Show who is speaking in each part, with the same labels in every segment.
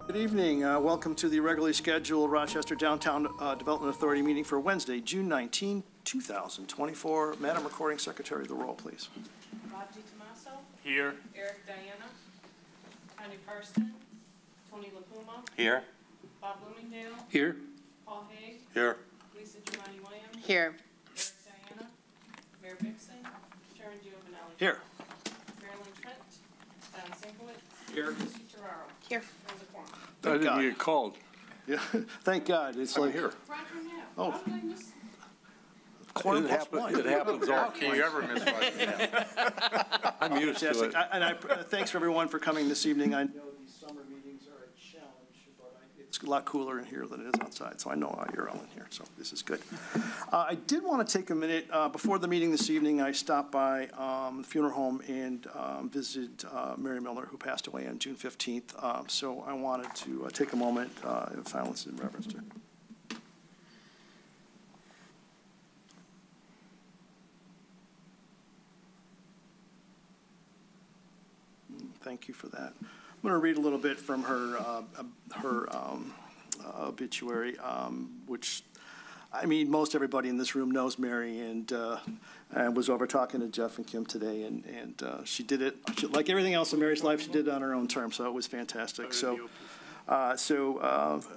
Speaker 1: Good evening. Welcome to the regularly scheduled Rochester Downtown Development Authority meeting for Wednesday, June 19, 2024. Madam Recording Secretary, the roll, please.
Speaker 2: Bob DiTomaso.
Speaker 3: Here.
Speaker 2: Eric Diana. Connie Parston. Tony LaPuma.
Speaker 3: Here.
Speaker 2: Bob Bloomingdale.
Speaker 3: Here.
Speaker 2: Paul Haig.
Speaker 3: Here.
Speaker 2: Lisa Giovanni Williams.
Speaker 4: Here.
Speaker 2: Eric Diana. Mayor Vixen. Sharon Giovanelli.
Speaker 1: Here.
Speaker 2: Marilyn Trent. Don Sinkowitz.
Speaker 1: Here.
Speaker 2: Lucy Terraro.
Speaker 4: Here.
Speaker 2: There's a quorum.
Speaker 3: I didn't get called.
Speaker 1: Yeah, thank God. It's
Speaker 3: I'm
Speaker 1: like
Speaker 3: here.
Speaker 2: Roger Knapp.
Speaker 1: Oh.
Speaker 2: How did I miss?
Speaker 1: Quorum
Speaker 3: It,
Speaker 1: plus one.
Speaker 3: it happens all.
Speaker 5: Can you ever miss one?
Speaker 3: I'm used to it.
Speaker 1: Fantastic. Thanks for everyone for coming this evening. I know these summer meetings are a challenge, but it's a lot cooler in here than it is outside, so I know you're all in here, so this is good. I did want to take a minute. Before the meeting this evening, I stopped by the funeral home and visited Mary Miller, who passed away on June 15th. So I wanted to take a moment of silence in reverence to her. Thank you for that. I'm going to read a little bit from her obituary, which, I mean, most everybody in this room knows Mary, and I was over talking to Jeff and Kim today, and she did it, like everything else in Mary's life, she did it on her own terms, so it was fantastic.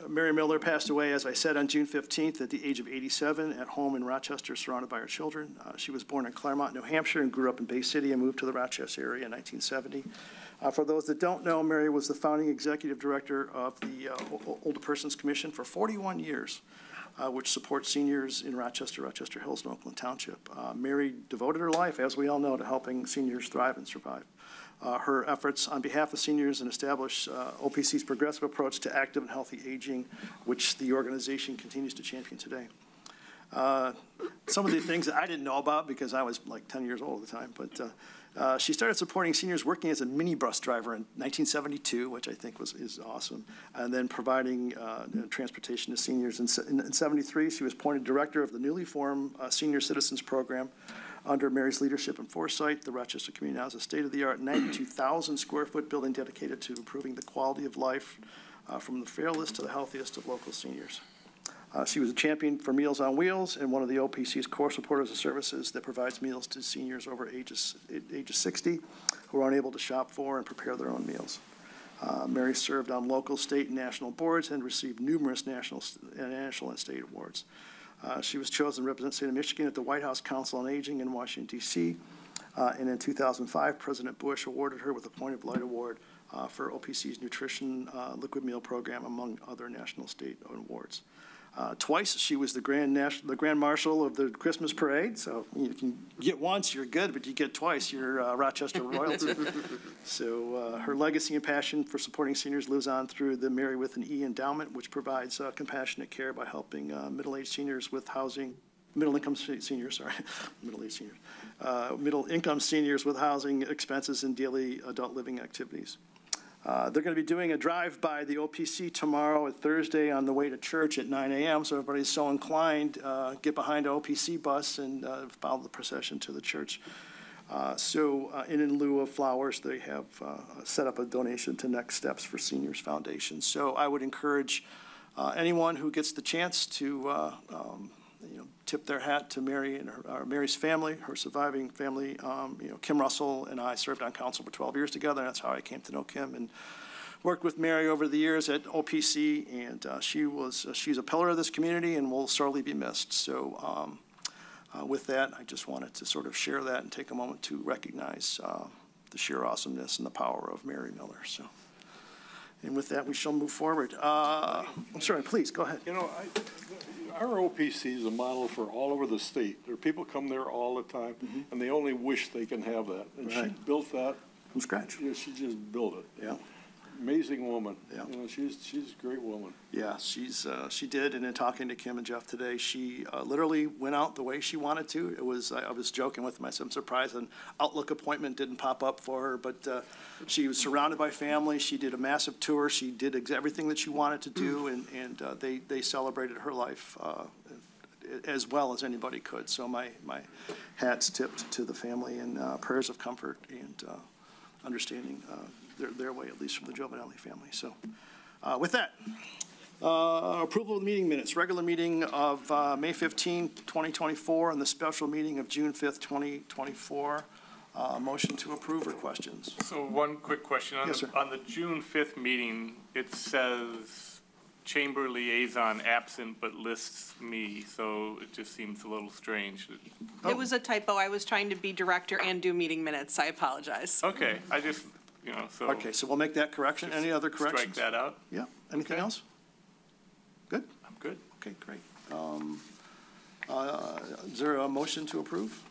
Speaker 1: Mary Miller passed away, as I said, on June 15th at the age of 87 at home in Rochester, surrounded by her children. She was born in Claremont, New Hampshire, and grew up in Bay City and moved to the Rochester area in 1970. For those that don't know, Mary was the founding executive director of the Older Persons Commission for 41 years, which supports seniors in Rochester, Rochester Hills, and Oakland Township. Mary devoted her life, as we all know, to helping seniors thrive and survive. Her efforts on behalf of seniors and establish OPC's progressive approach to active and healthy aging, which the organization continues to champion today. Some of the things that I didn't know about because I was like 10 years old at the time, but she started supporting seniors working as a minibus driver in 1972, which I think is awesome, and then providing transportation to seniors. In 73, she was appointed director of the newly formed Senior Citizens Program. Under Mary's leadership and foresight, the Rochester community now has a state-of-the-art 92,000 square foot building dedicated to improving the quality of life from the frailest to the healthiest of local seniors. She was a champion for Meals on Wheels and one of the OPC's core supporters of services that provides meals to seniors over ages 60 who are unable to shop for and prepare their own meals. Mary served on local, state, and national boards and received numerous national and state awards. She was chosen to represent the state of Michigan at the White House Council on Aging in Washington, D.C. And in 2005, President Bush awarded her with a Point of Light Award for OPC's Nutrition Liquid Meal Program, among other national state awards. Twice she was the Grand Marshal of the Christmas Parade, so you can get once, you're good, but you get twice, you're Rochester royalty. So her legacy and passion for supporting seniors lives on through the Mary with an E endowment, which provides compassionate care by helping middle-aged seniors with housing, middle-income seniors with housing expenses and daily adult living activities. They're going to be doing a drive by the OPC tomorrow at Thursday on the way to church at 9 a.m. So everybody's so inclined, get behind an OPC bus and follow the procession to the church. In lieu of flowers, they have set up a donation to Next Steps for Seniors Foundation. So I would encourage anyone who gets the chance to tip their hat to Mary and Mary's family, her surviving family. Kim Russell and I served on council for 12 years together. That's how I came to know Kim and worked with Mary over the years at OPC. And she's a pillar of this community and will sorely be missed. So with that, I just wanted to sort of share that and take a moment to recognize the sheer awesomeness and the power of Mary Miller. So. And with that, we shall move forward. I'm sorry, please, go ahead.
Speaker 6: You know, our OPC is a model for all over the state. There are people come there all the time, and they only wish they can have that. And she built that.
Speaker 1: From scratch.
Speaker 6: Yeah, she just built it.
Speaker 1: Yeah.
Speaker 6: Amazing woman.
Speaker 1: Yeah.
Speaker 6: You know, she's a great woman.
Speaker 1: Yeah, she did. And in talking to Kim and Jeff today, she literally went out the way she wanted to. It was I was joking with myself. I'm surprised an Outlook appointment didn't pop up for her, but she was surrounded by family. She did a massive tour. She did everything that she wanted to do, and they celebrated her life as well as anybody could. So my hat's tipped to the family and prayers of comfort and understanding their way, at least from the Giovanelli family. So With that, approval of the meeting minutes, regular meeting of May 15, 2024, and the special meeting of June 5th, 2024. Motion to approve or questions?
Speaker 3: So one quick question.
Speaker 1: Yes, sir.
Speaker 3: On the June 5th meeting, it says chamber liaison absent but lists me, so it just seems a little strange.
Speaker 2: It was a typo. I was trying to be director and do meeting minutes. I apologize.
Speaker 3: Okay, I just, so.
Speaker 1: Okay, so we'll make that correction. Any other corrections?
Speaker 3: Strike that out.
Speaker 1: Yeah, anything
Speaker 3: Okay.
Speaker 1: else? Good?
Speaker 3: I'm good.
Speaker 1: Okay, great. Is there a motion to approve?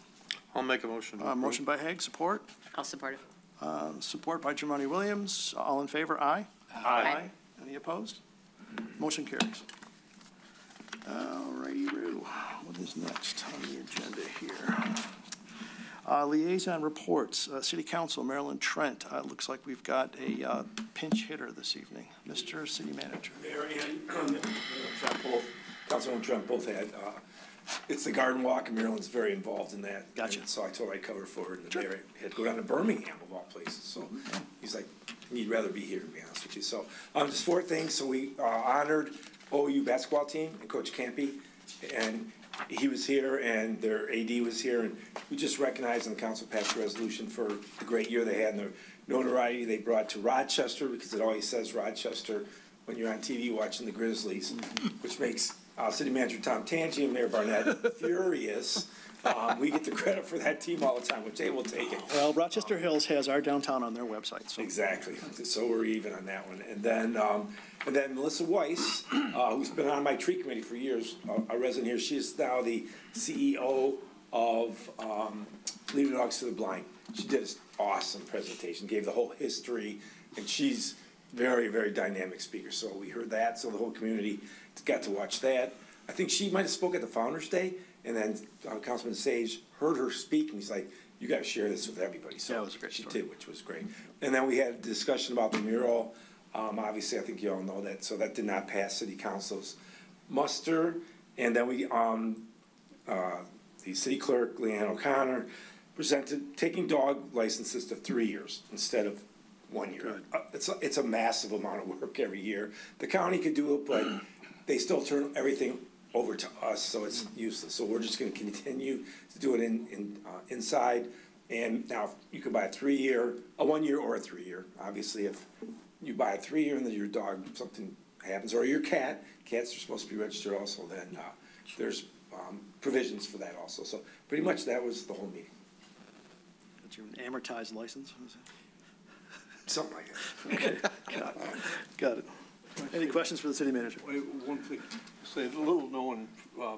Speaker 5: I'll make a motion.
Speaker 1: Motion by Hague, support.
Speaker 2: I'll support it.
Speaker 1: Support by Germani Williams. All in favor, aye?
Speaker 3: Aye.
Speaker 1: Any opposed? Motion carries. All righty, Roo. What is next on the agenda here? Liaison reports, City Council, Marilyn Trent. Looks like we've got a pinch hitter this evening. Mr. City Manager.
Speaker 4: Mary and Trent both, Councilman Trent both had, it's the garden walk, and Marilyn's very involved in that.
Speaker 1: Gotcha.
Speaker 4: And so I told her I'd cover for her, and the mayor had to go down to Birmingham of all places, so he's like, he'd rather be here, to be honest with you. So, just 4 things. So we honored OU basketball team and Coach Campy, and he was here, and their AD was here, and we just recognized, and the council passed a resolution for the great year they had and the notoriety they brought to Rochester, because it always says Rochester when you're on TV watching the Grizzlies, which makes City Manager Tom Tangi and Mayor Barnett furious. We get the credit for that team all the time, which they will take it.
Speaker 1: Well, Rochester Hills has our downtown on their website, so.
Speaker 4: Exactly. So we're even on that one. And then Melissa Weiss, who's been on my tree committee for years, a resident here, she is now the CEO of Lead the Dogs to the Blind. She did an awesome presentation, gave the whole history, and she's very, very dynamic speaker. So we heard that, so the whole community got to watch that. I think she might have spoke at the Founders Day, and then Councilman Sage heard her speak, and he's like, you gotta share this with everybody. So
Speaker 1: Yeah, it was a great story.
Speaker 4: She did, which was great. And then we had a discussion about the mural. Obviously, I think you all know that, so that did not pass City Council's muster. And then we, the City Clerk, Leanne O'Connor, presented taking dog licenses to 3 years instead of 1 year. It's a massive amount of work every year. The county could do it, but they still turn everything over to us, so it's useless. So we're just gonna continue to do it inside. And now you can buy a 3-year, a 1 year or a 3 year. Obviously, if you buy a 3 year and then your dog, something happens, or your cat, cats are supposed to be registered also, then there's provisions for that also. So pretty much that was the whole meeting.
Speaker 1: That's your amortized license?
Speaker 4: Something like that.
Speaker 1: Okay, got it. Any questions for the city manager?
Speaker 6: Wait, one thing, say a little known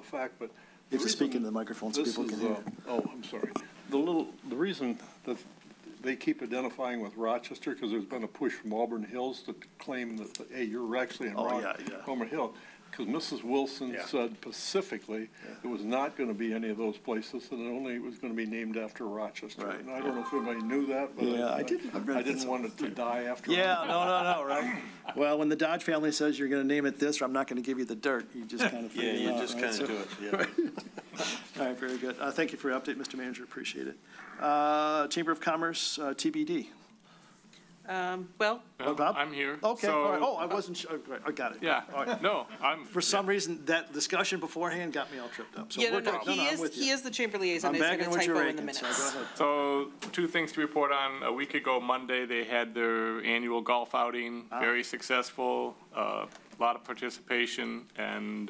Speaker 6: fact, but.
Speaker 1: You have to speak into the microphone so people can hear.
Speaker 6: Oh, I'm sorry. The reason that they keep identifying with Rochester, because there's been a push from Auburn Hills to claim that, hey, you're actually in Auburn Hill. Because Mrs. Wilson said specifically it was not going to be any of those places, and it only was going to be named after Rochester.
Speaker 1: Right.
Speaker 6: And I don't know if anybody knew that, but
Speaker 1: Yeah,
Speaker 6: I didn't want it to die after.
Speaker 1: Yeah, no, right? Well, when the Dodge family says you're gonna name it this, or I'm not gonna give you the dirt, you just kind of figure it out. Right? So-
Speaker 5: do it, yeah.
Speaker 1: All right, very good. Thank you for your update, Mr. Manager, appreciate it. Chamber of Commerce, TBD.
Speaker 2: Well,
Speaker 1: Bob?
Speaker 3: I'm here.
Speaker 1: Okay,
Speaker 3: So-
Speaker 1: all right. Oh, I wasn't sure, right, I got it.
Speaker 3: Yeah,
Speaker 1: All right.
Speaker 3: no, I'm.
Speaker 1: For some reason, that discussion beforehand got me all tripped up. So
Speaker 2: yeah,
Speaker 1: we're
Speaker 2: no,
Speaker 1: good.
Speaker 2: he
Speaker 1: I'm with you.
Speaker 2: is the chamber liaison.
Speaker 1: I'm
Speaker 2: Is there
Speaker 1: backing
Speaker 2: a
Speaker 1: what you're
Speaker 2: typo in the
Speaker 1: raking, so
Speaker 2: minutes?
Speaker 1: go ahead.
Speaker 3: So 2 things to report on. A week ago, Monday, they had their annual golf outing, very successful, a lot of participation, and,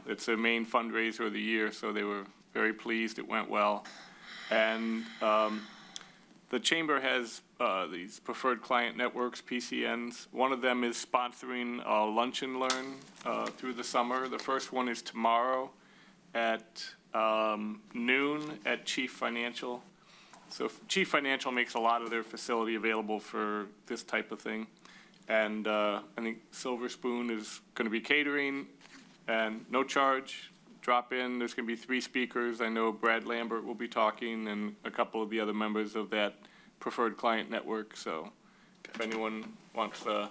Speaker 3: it's their main fundraiser of the year, so they were very pleased. It went well. And the chamber has these preferred client networks, PCNs. One of them is sponsoring a lunch and learn through the summer. The first one is tomorrow at noon at Chief Financial. So Chief Financial makes a lot of their facility available for this type of thing. And I think Silver Spoon is going to be catering, and no charge. Drop in. There's going to be 3 speakers. I know Brad Lambert will be talking, and a couple of the other members of that preferred client network. So if anyone wants to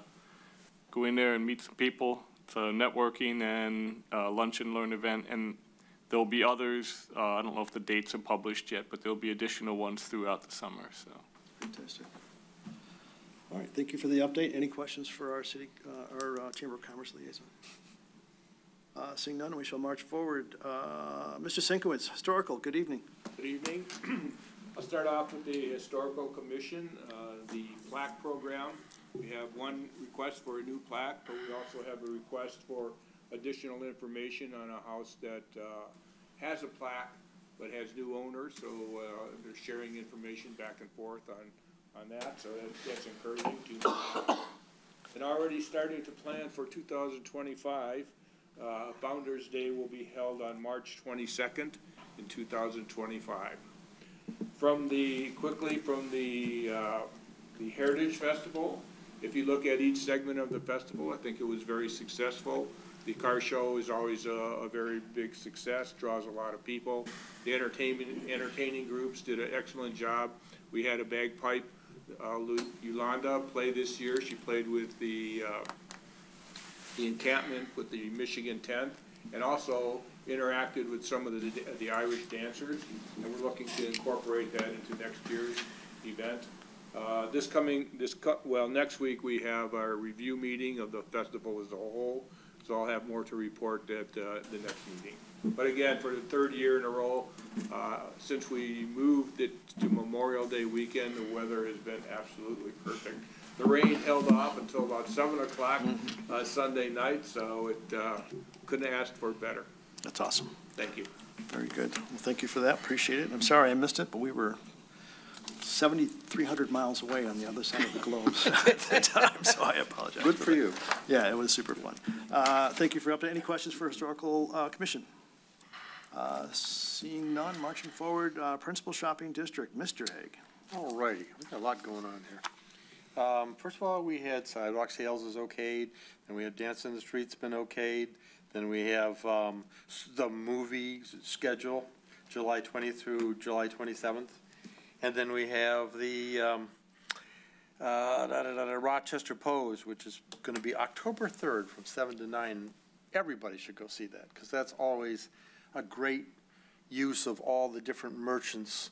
Speaker 3: go in there and meet some people, it's a networking and lunch and learn event. And there'll be others. I don't know if the dates are published yet, but there'll be additional ones throughout the summer. So.
Speaker 1: Fantastic. All right, thank you for the update. Any questions for our Chamber of Commerce liaison? Seeing none, we shall march forward. Mr. Sienkiewicz, Historical, good evening.
Speaker 7: Good evening. I'll start off with the Historical Commission, the plaque program. We have one request for a new plaque, but we also have a request for additional information on a house that has a plaque but has new owners, so they're sharing information back and forth on that, so that's encouraging to and already starting to plan for 2025. Founders Day will be held on March 22nd in 2025. From the Heritage Festival, if you look at each segment of the festival, I think it was very successful. The car show is always a very big success, draws a lot of people. The entertaining groups did an excellent job. We had a bagpipe, Yolanda, play this year. She played with the encampment with the Michigan 10th, and also interacted with some of the Irish dancers, and we're looking to incorporate that into next year's event. Next week we have our review meeting of the festival as a whole, so I'll have more to report at the next meeting. But again, for the third year in a row, since we moved it to Memorial Day weekend, the weather has been absolutely perfect. The rain held off until about 7 o'clock Sunday night, so it couldn't ask for better.
Speaker 1: That's awesome.
Speaker 7: Thank you.
Speaker 1: Very good. Well, thank you for that. Appreciate it. I'm sorry I missed it, but we were 7,300 miles away on the other side of the globe at that time, so I apologize.
Speaker 5: Good for you.
Speaker 1: Yeah, it was super fun. Thank you for update. Any questions for Historical Commission? Seeing none, marching forward, Principal Shopping District, Mr. Hague.
Speaker 5: All righty, we got a lot going on here. First of all, we had sidewalk sales is okayed, and we have Dance in the Streets been okayed. Then we have the movie schedule, July 20th through July 27th. And then we have the Rochester Pose, which is going to be October 3rd from 7 to 9. Everybody should go see that, because that's always a great use of all the different merchants'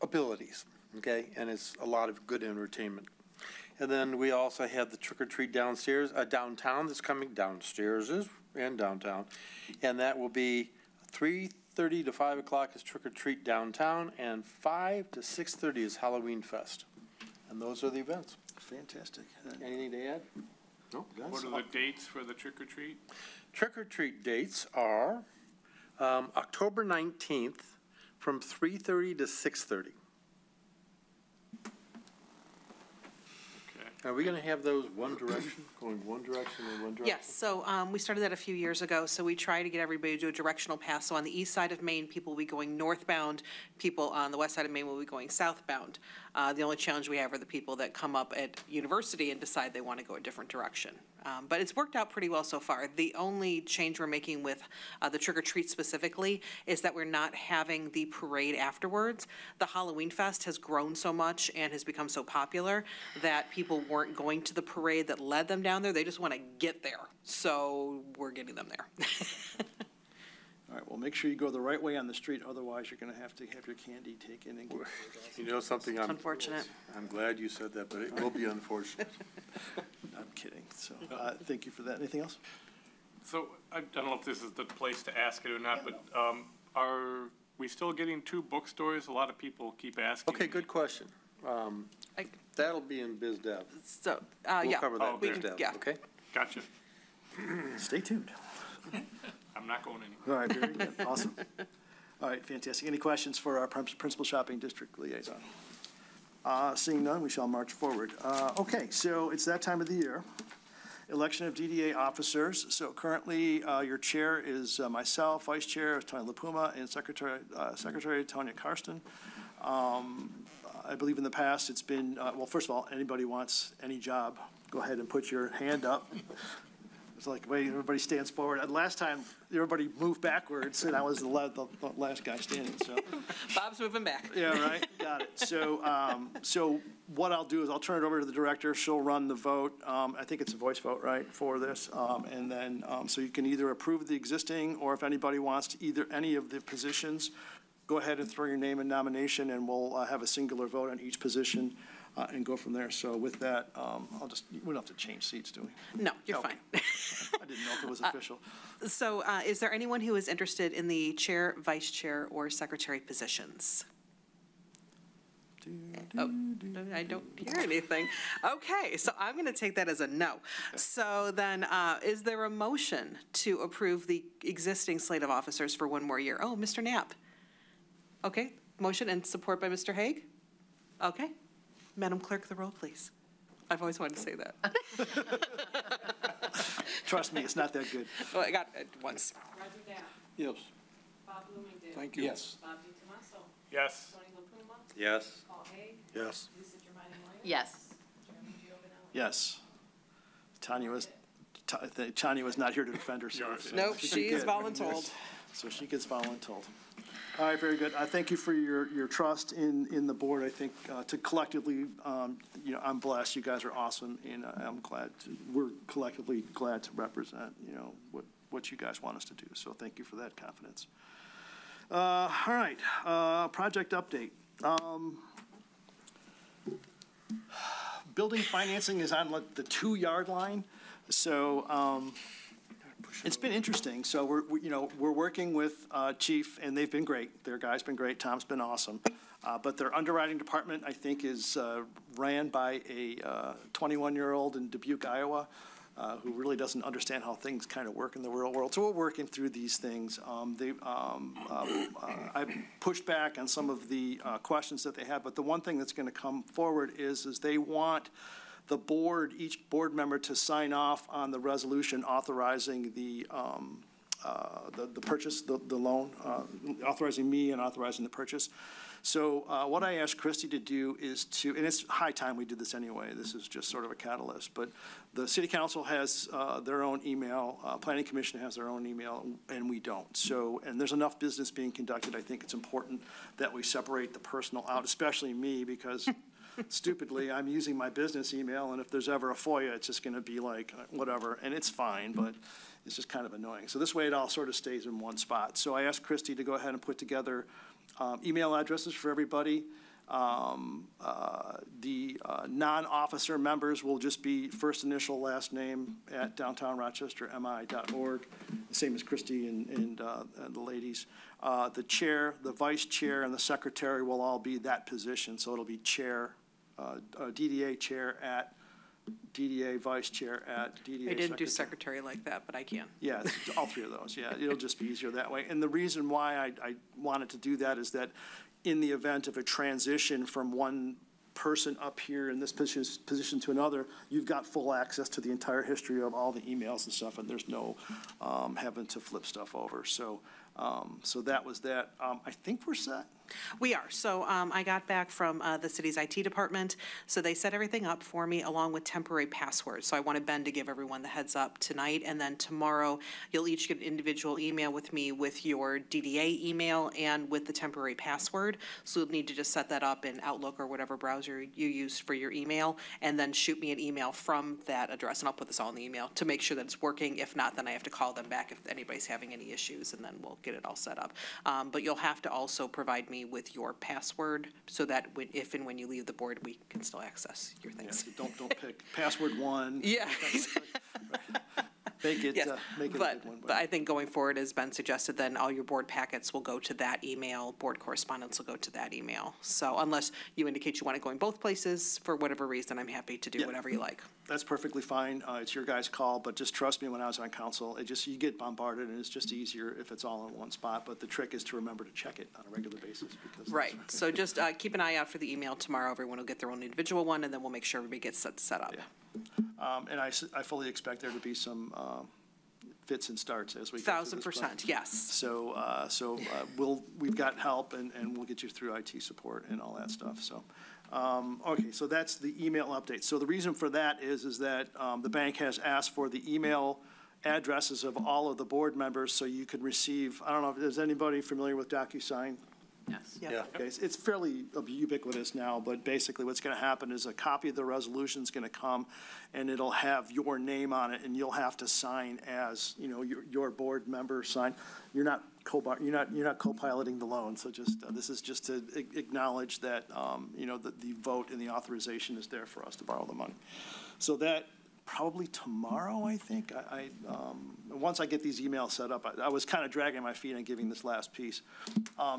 Speaker 5: abilities, okay? And it's a lot of good entertainment. And then we also have the Trick or Treat downstairs, downtown that's coming, downstairs and downtown. And that will be 3:30 to 5 o'clock is Trick or Treat downtown, and 5 to 6:30 is Halloween Fest. And those are the events.
Speaker 1: Fantastic.
Speaker 5: Anything to add? No?
Speaker 3: What are the dates for the trick or treat?
Speaker 5: Trick or Treat dates are October 19th from 3:30 to 6:30. Are we going to have those one direction, going one direction and one direction?
Speaker 2: Yes, so we started that a few years ago, so we try to get everybody to do a directional pass. So on the east side of Maine, people will be going northbound, people on the west side of Maine will be going southbound. The only challenge we have are the people that come up at university and decide they want to go a different direction. But it's worked out pretty well so far. The only change we're making with the trick or treat specifically is that we're not having the parade afterwards. The Halloween Fest has grown so much and has become so popular that people weren't going to the parade that led them down there. They just want to get there. So we're getting them there.
Speaker 1: All right, well, make sure you go the right way on the street, otherwise you're going to have your candy taken. And
Speaker 5: You know something?
Speaker 2: Unfortunate.
Speaker 5: I'm glad you said that, but it will be unfortunate.
Speaker 1: I'm kidding. So thank you for that. Anything else?
Speaker 3: So I don't know if this is the place to ask it or not, but are we still getting 2 bookstores? A lot of people keep asking.
Speaker 5: Okay, good question. That'll be in biz dev.
Speaker 2: So,
Speaker 5: We'll
Speaker 2: yeah.
Speaker 5: cover that in
Speaker 2: we
Speaker 5: biz
Speaker 2: can-
Speaker 5: dev,
Speaker 2: yeah.
Speaker 5: okay?
Speaker 3: Gotcha.
Speaker 1: Stay tuned.
Speaker 3: I'm not going anywhere.
Speaker 1: All right, very good. Awesome. All right, fantastic. Any questions for our Principal Shopping District liaison? Seeing none, we shall march forward. Okay, so it's that time of the year. Election of DDA officers. So currently, your chair is myself, vice chair is Tony LaPuma, and Secretary Tanya Karsten. I believe in the past it's been, well, first of all, anybody wants any job, go ahead and put your hand up. It's like, wait, everybody stands forward. And last time, everybody moved backwards, and I was the last guy standing, so.
Speaker 2: Bob's moving back.
Speaker 1: Yeah, right, got it. So what I'll do is I'll turn it over to the director. She'll run the vote. I think it's a voice vote, right, for this. And then, so you can either approve the existing, or if anybody wants to either any of the positions, go ahead and throw your name in nomination, and we'll have a singular vote on each position. and go from there. So with that, we don't have to change seats, do we?
Speaker 2: No, you're
Speaker 1: Okay.
Speaker 2: fine.
Speaker 1: I didn't know if it was official.
Speaker 2: So is there anyone who is interested in the chair, vice chair, or secretary positions? Oh, I don't hear anything. Okay, so I'm going to take that as a no. So then, is there a motion to approve the existing slate of officers for one more year? Oh, Mr. Knapp. Okay, motion and support by Mr. Hague? Okay. Madam Clerk, the roll, please. I've always wanted to say that.
Speaker 1: Trust me, it's not that good.
Speaker 2: Oh, I got it once.
Speaker 8: Roger Knapp.
Speaker 6: Yes.
Speaker 8: Bob Bloomingdale.
Speaker 6: Thank you.
Speaker 4: Yes.
Speaker 8: Bob DiTomaso.
Speaker 3: Yes.
Speaker 8: Tony LaPuma.
Speaker 5: Yes.
Speaker 8: Paul Hague.
Speaker 6: Yes.
Speaker 8: Lisa Germani Williams.
Speaker 9: Yes.
Speaker 8: Jeremy Giovanelli.
Speaker 1: Yes. Tanya was not here to defend herself. so
Speaker 2: Nope,
Speaker 1: she
Speaker 2: she is
Speaker 1: did.
Speaker 2: voluntold.
Speaker 1: So she gets voluntold. All right, very good. I thank you for your trust in the board. I think to collectively, I'm blessed. You guys are awesome, and I'm glad we're collectively glad to represent, what you guys want us to do. So thank you for that confidence. All right, project update. Building financing is on the 2-yard line. So it's been interesting. So we're working with Chief, and they've been great. Their guy's been great. Tom's been awesome. But their underwriting department, I think, is ran by a 21-year-old in Dubuque, Iowa, who really doesn't understand how things kind of work in the real world. So we're working through these things. I pushed back on some of the questions that they have, but the one thing that's going to come forward is they want the board, each board member, to sign off on the resolution authorizing the purchase, the loan, authorizing me and authorizing the purchase. So what I asked Christie to do is and it's high time we did this anyway, this is just sort of a catalyst, but the city council has their own email, planning commission has their own email, and we don't. So, and there's enough business being conducted, I think it's important that we separate the personal out, especially me, because stupidly, I'm using my business email, and if there's ever a FOIA, it's just gonna be like, whatever, and it's fine, but it's just kind of annoying. So this way it all sort of stays in one spot. So I asked Christie to go ahead and put together email addresses for everybody. The non-officer members will just be first initial, last name at downtownrochestermi.org, same as Christie and the ladies. The chair, the vice chair, and the secretary will all be that position, so it'll be chair, DDA chair at DDA vice chair at DDA
Speaker 2: I didn't do
Speaker 1: secretary.
Speaker 2: secretary like that, but I can.
Speaker 1: Yeah, it's all three of those, yeah. It'll just be easier that way. And the reason why I wanted to do that is that in the event of a transition from one person up here in this position to another, you've got full access to the entire history of all the emails and stuff, and there's no having to flip stuff over. So that was that. I think we're set.
Speaker 2: We are. So I got back from the city's IT department. So they set everything up for me along with temporary passwords. So I wanted Ben to give everyone the heads up tonight. And then tomorrow, you'll each get an individual email with me with your DDA email and with the temporary password. So you'll need to just set that up in Outlook or whatever browser you use for your email, and then shoot me an email from that address. And I'll put this all in the email to make sure that it's working. If not, then I have to call them back if anybody's having any issues, and then we'll get it all set up. But you'll have to also provide me with your password so that if and when you leave the board, we can still access your
Speaker 1: Yeah,
Speaker 2: things.
Speaker 1: so don't pick password one.
Speaker 2: Yeah.
Speaker 1: Make it,
Speaker 2: Yes,
Speaker 1: make it a
Speaker 2: but,
Speaker 1: good one.
Speaker 2: but I think going forward, as Ben suggested, then all your board packets will go to that email, board correspondence will go to that email. So unless you indicate you want it going both places, for whatever reason, I'm happy to do
Speaker 1: Yeah.
Speaker 2: whatever you like.
Speaker 1: That's perfectly fine. It's your guys' call, but just trust me, when I was on council, you get bombarded, and it's just easier if it's all in one spot. But the trick is to remember to check it on a regular basis, because.
Speaker 2: Right, so just keep an eye out for the email tomorrow. Everyone will get their own individual one, and then we'll make sure everybody gets set up.
Speaker 1: Yeah. And I fully expect there to be some fits and starts as we go through this
Speaker 2: 1,000%, yes.
Speaker 1: So we've got help, and we'll get you through IT support and all that stuff, so. Okay, so that's the email update. So the reason for that is that the bank has asked for the email addresses of all of the board members, so you could receive, I don't know, is anybody familiar with DocuSign?
Speaker 2: Yes.
Speaker 5: Yeah.
Speaker 1: Okay, it's fairly ubiquitous now, but basically what's going to happen is a copy of the resolution is going to come, and it'll have your name on it, and you'll have to sign as, you know, your board member sign. You're not co-piloting the loan, so just, this is just to acknowledge that, you know, the vote and the authorization is there for us to borrow the money. So that, probably tomorrow, I think. Once I get these emails set up, I was kind of dragging my feet on giving this last piece.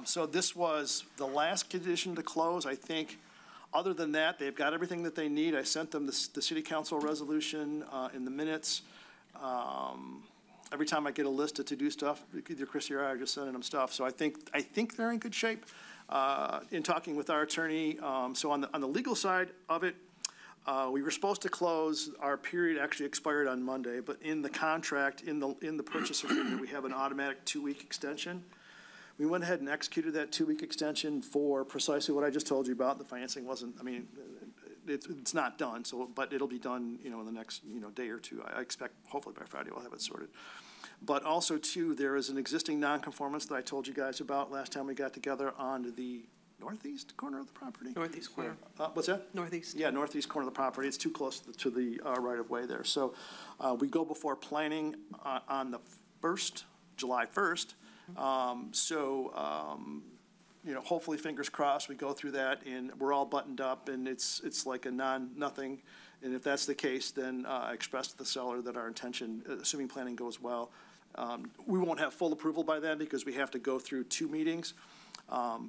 Speaker 1: So this was the last condition to close, I think. Other than that, they've got everything that they need. I sent them the city council resolution in the minutes. Every time I get a list of to-do stuff, either Chrissy or I are just sending them stuff. So I think they're in good shape. In talking with our attorney, so on the legal side of it, we were supposed to close, our period actually expired on Monday, but in the contract, in the purchase agreement, we have an automatic 2-week extension. We went ahead and executed that 2-week extension for precisely what I just told you about. The financing wasn't, I mean, it's not done, so, but it'll be done, you know, in the next, you know, day or two. I expect, hopefully by Friday, we'll have it sorted. But also, too, there is an existing nonconformance that I told you guys about last time we got together on the northeast corner of the property?
Speaker 2: Northeast corner.
Speaker 1: What's that?
Speaker 2: Northeast.
Speaker 1: Yeah, northeast corner of the property. It's too close to the right-of-way there. So we go before planning on the 1st, July 1st. You know, hopefully, fingers crossed, we go through that, and we're all buttoned up, and it's like a nothing. And if that's the case, then I expressed to the seller that our intention, assuming planning goes well, we won't have full approval by then because we have to go through 2 meetings.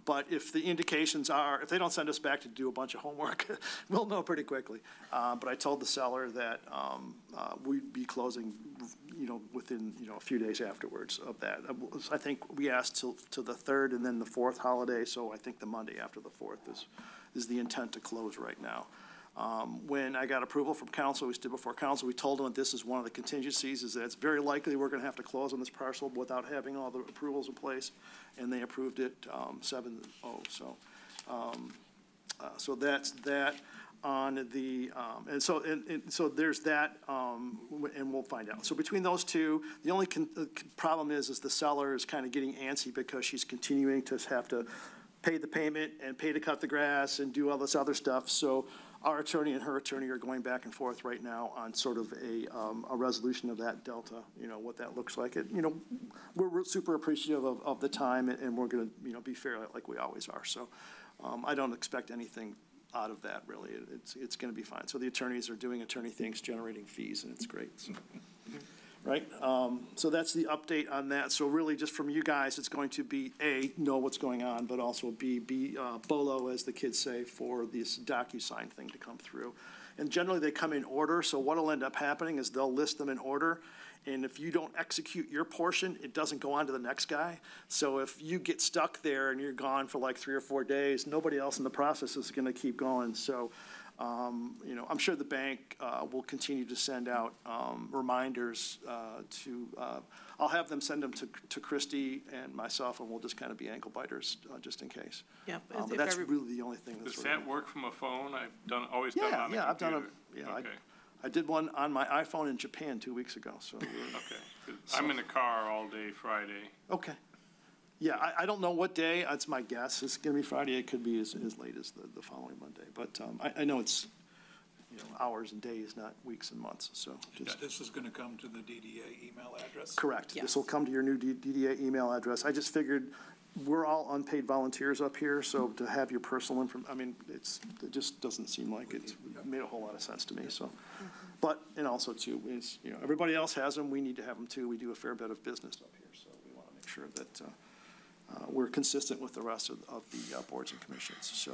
Speaker 1: But if the indications are, if they don't send us back to do a bunch of homework, we'll know pretty quickly. But I told the seller that we'd be closing, you know, within, you know, a few days afterwards of that. I think we asked to the 3rd and then the 4th holiday, so I think the Monday after the 4th is the intent to close right now. When I got approval from council, we stood before council, we told them that this is one of the contingencies, is that it's very likely we're going to have to close on this parcel without having all the approvals in place, and they approved it 7-0. So that's that on the, and so there's that, and we'll find out. So between those two, the only problem is the seller is kind of getting antsy because she's continuing to have to pay the payment and pay to cut the grass and do all this other stuff. So our attorney and her attorney are going back and forth right now on sort of a resolution of that delta, you know, what that looks like. You know, we're super appreciative of the time, and we're going to, you know, be fair like we always are. So I don't expect anything out of that, really. It's going to be fine. So the attorneys are doing attorney things, generating fees, and it's great. So. Right? So that's the update on that. So really, just from you guys, it's going to be A, know what's going on, but also B, BOLO, as the kids say, for this DocuSign thing to come through. And generally, they come in order, so what'll end up happening is they'll list them in order, and if you don't execute your portion, it doesn't go on to the next guy. So if you get stuck there and you're gone for like 3 or 4 days, nobody else in the process is going to keep going. So you know, I'm sure the bank will continue to send out reminders I'll have them send them to Christy and myself, and we'll just kind of be ankle biters just in case.
Speaker 2: Yeah.
Speaker 1: But that's really the only thing that's.
Speaker 3: Does that work from a phone? I've always done it on the computer.
Speaker 1: I've done it. Yeah,
Speaker 3: okay.
Speaker 1: I did one on my iPhone in Japan 2 weeks ago. So.
Speaker 3: Okay. I'm in the car all day Friday.
Speaker 1: Okay. Yeah, I don't know what day. That's my guess. It's going to be Friday. It could be as late as the following Monday. But I know it's, you know, hours and days, not weeks and months. So just.
Speaker 9: This is going to come to the DDA email address?
Speaker 1: Correct.
Speaker 2: Yes.
Speaker 1: This will come to your new DDA email address. I just figured we're all unpaid volunteers up here, so to have your personal information, I mean, it just doesn't seem like it's made a whole lot of sense to me. So, but, and also too, is, you know, everybody else has them. We need to have them too. We do a fair bit of business up here, so we want to make sure that we're consistent with the rest of the boards and commissions. So,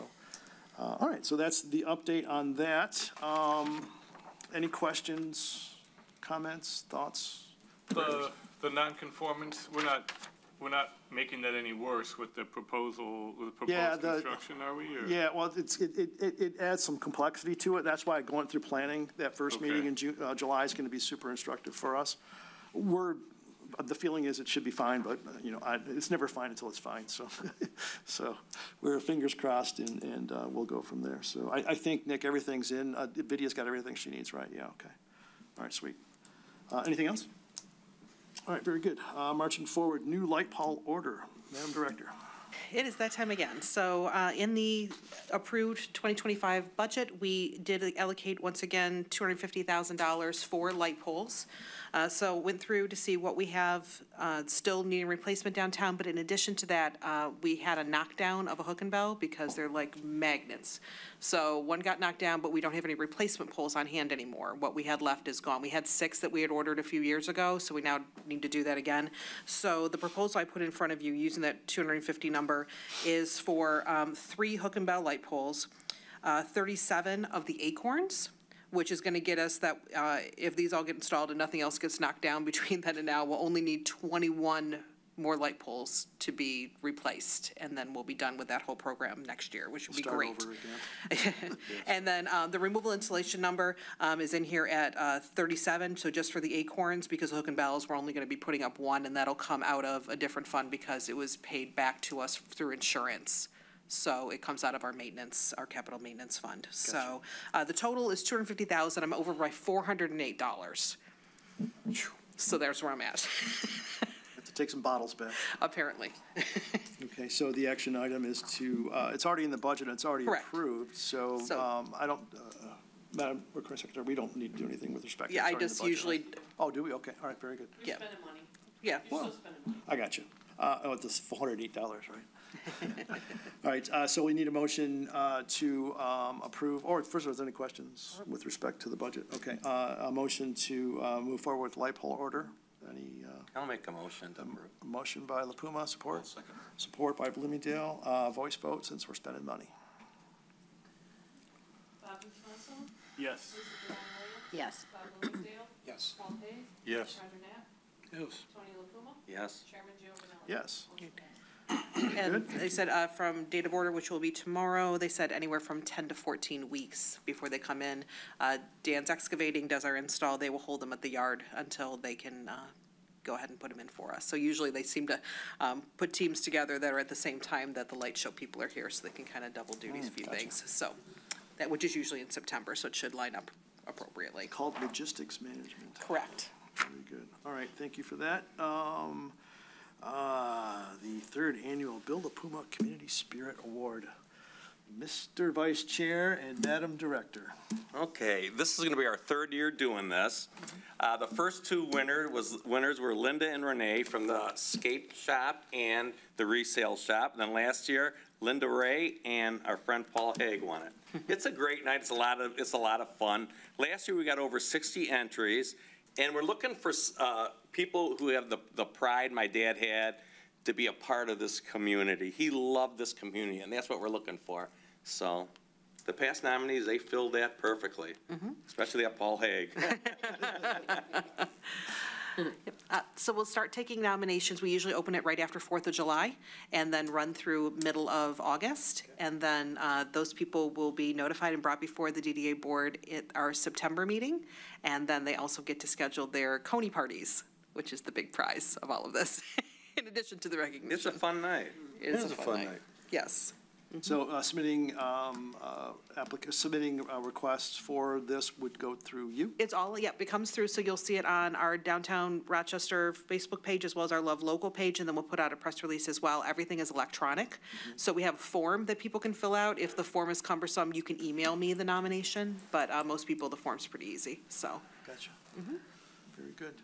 Speaker 1: all right, so that's the update on that. Any questions, comments, thoughts?
Speaker 3: The non-conformance, we're not making that any worse with the proposal, with the proposed construction, are we? Or? Yeah, well, it adds some complexity to it. That's why going through planning, that first meeting in July is going to be super instructive for us. The feeling is it should be fine, but, you know, it's never fine until it's fine. So, so we're fingers crossed, and we'll go from there. So I think, Nick, everything's in. Vidia's got everything she needs, right? Yeah, okay. All right, sweet. Anything else? All right, very good. Marching forward, new light pole order. Madam Director.
Speaker 2: It is that time again. So in the approved 2025 budget, we did allocate, once again, $250,000 for light poles. So went through to see what we have still needing replacement downtown, but in addition to that, we had a knockdown of a hook and bell because they're like magnets. So one got knocked down, but we don't have any replacement poles on hand anymore. What we had left is gone. We had 6 that we had ordered a few years ago, so we now need to do that again. So the proposal I put in front of you, using that 250 number, is for 3 hook and bell light poles, 37 of the acorns, which is gonna get us that, if these all get installed and nothing else gets knocked down between then and now, we'll only need 21 more light poles to be replaced, and then we'll be done with that whole program next year, which would be great.
Speaker 1: Start over again.
Speaker 2: And then the removal installation number is in here at 37, so just for the acorns, because hook and bells, we're only gonna be putting up 1, and that'll come out of a different fund because it was paid back to us through insurance. So it comes out of our maintenance, our capital maintenance fund. So the total is $250,000. I'm over by $408. So there's where I'm at,
Speaker 1: Have to take some bottles back.
Speaker 2: apparently.
Speaker 1: Okay, so the action item is to, it's already in the budget, it's already
Speaker 2: Correct.
Speaker 1: approved, so
Speaker 2: So-
Speaker 1: I don't, Madam Recording Secretary, we don't need to do anything with respect to
Speaker 2: Yeah,
Speaker 1: it's
Speaker 2: I
Speaker 1: already in the
Speaker 2: just
Speaker 1: budget,
Speaker 2: usually,
Speaker 1: right? Oh, do we? Okay, all right, very good.
Speaker 8: You're
Speaker 2: Yeah.
Speaker 8: spending money.
Speaker 2: yeah.
Speaker 8: You're still spending money.
Speaker 1: I got you. It's $408, right? All right, so we need a motion to approve, or first of all, is there any questions with respect to the budget? Okay, a motion to move forward with light pole order. Any,
Speaker 10: I'll make a motion to approve.
Speaker 1: motion by LaPuma, support? Support by Bloomingdale, voice vote since we're spending money.
Speaker 8: Bobby Tomaso?
Speaker 3: Yes.
Speaker 8: Lisa Brown Williams?
Speaker 2: Yes.
Speaker 8: Bob Bloomingdale?
Speaker 4: Yes.
Speaker 8: Paul Hayes?
Speaker 6: Yes.
Speaker 8: Roger Knapp?
Speaker 6: Yes.
Speaker 8: Tony LaPuma?
Speaker 10: Yes.
Speaker 8: Chairman Giovanelli?
Speaker 1: Yes.
Speaker 8: Motion passed.
Speaker 2: And they said from date of order, which will be tomorrow, they said anywhere from 10 to 14 weeks before they come in. Dan's Excavating does our install. They will hold them at the yard until they can go ahead and put them in for us. So usually they seem to put teams together that are at the same time that the light show people are here, so they can kind of double duty a few
Speaker 1: gotcha.
Speaker 2: things. So that, which is usually in September, so it should line up appropriately.
Speaker 1: Called logistics management.
Speaker 2: Correct.
Speaker 1: Very good. All right, thank you for that. The 3rd annual Build a Puma Community Spirit Award. Mr. Vice Chair and Madam Director.
Speaker 10: Okay, this is going to be our 3rd year doing this. The first 2 winners were Linda and Renee from the skate shop and the resale shop. And then last year, Linda Ray and our friend Paul Haig won it. It's a great night. It's a lot of fun. Last year we got over 60 entries, and we're looking for people who have the pride my dad had to be a part of this community. He loved this community, and that's what we're looking for. So the past nominees, they filled that perfectly, especially that Paul Haig.
Speaker 2: So we'll start taking nominations. We usually open it right after 4th of July and then run through middle of August. And then those people will be notified and brought before the DDA board at our September meeting. And then they also get to schedule their Coney parties, which is the big prize of all of this, in addition to the recognition.
Speaker 10: It's a fun night.
Speaker 2: It is a fun night. Yes.
Speaker 1: So submitting requests for this would go through you?
Speaker 2: It's all, yep, it comes through, so you'll see it on our downtown Rochester Facebook page as well as our Love Local page, and then we'll put out a press release as well. Everything is electronic. So we have a form that people can fill out. If the form is cumbersome, you can email me the nomination, but most people, the form's pretty easy, so.
Speaker 1: Gotcha. Very good.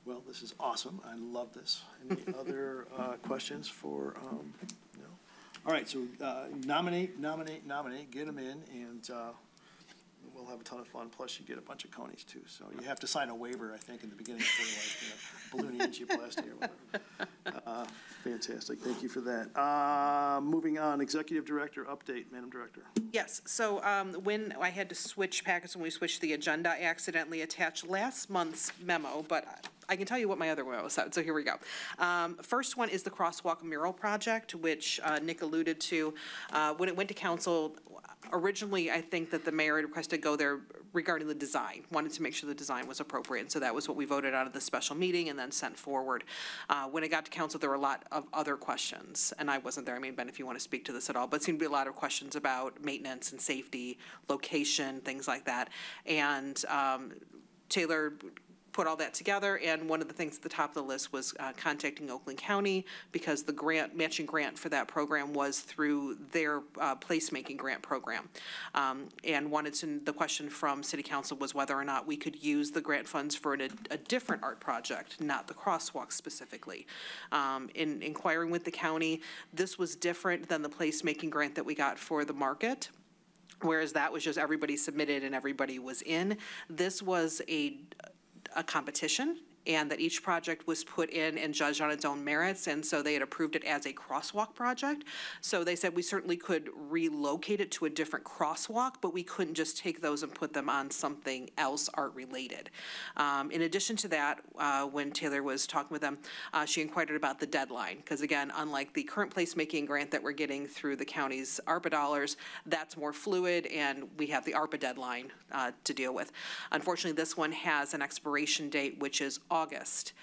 Speaker 1: Well, this is awesome. I love this. Any other questions for, no? All right, so nominate, get them in, and we'll have a ton of fun. Plus, you get a bunch of conies, too. So you have to sign a waiver, I think, in the beginning for like, balloon angioplasty or whatever. Fantastic. Thank you for that. Moving on, Executive Director update, Madam Director.
Speaker 2: Yes, so when I had to switch packets, when we switched the agenda, I accidentally attached last month's memo, but I can tell you what my other memo said, so here we go. First one is the crosswalk mural project, which Nick alluded to. When it went to council, originally, I think that the mayor had requested to go there regarding the design, wanted to make sure the design was appropriate, and so that was what we voted out of the special meeting and then sent forward. When it got to council, there were a lot of other questions, and I wasn't there. I mean, Ben, if you want to speak to this at all, but it seemed to be a lot of questions about maintenance and safety, location, things like that. And Taylor put all that together, and one of the things at the top of the list was contacting Oakland County, because the matching grant for that program was through their placemaking grant program. And the question from City Council was whether or not we could use the grant funds for a different art project, not the crosswalk specifically. In inquiring with the county, this was different than the placemaking grant that we got for the market, whereas that was just everybody submitted and everybody was in. This was a competition, and that each project was put in and judged on its own merits, and so they had approved it as a crosswalk project. So they said we certainly could relocate it to a different crosswalk, but we couldn't just take those and put them on something else art-related. In addition to that, when Taylor was talking with them, she inquired about the deadline, because again, unlike the current placemaking grant that we're getting through the county's ARPA dollars, that's more fluid, and we have the ARPA deadline to deal with. Unfortunately, this one has an expiration date, which is August.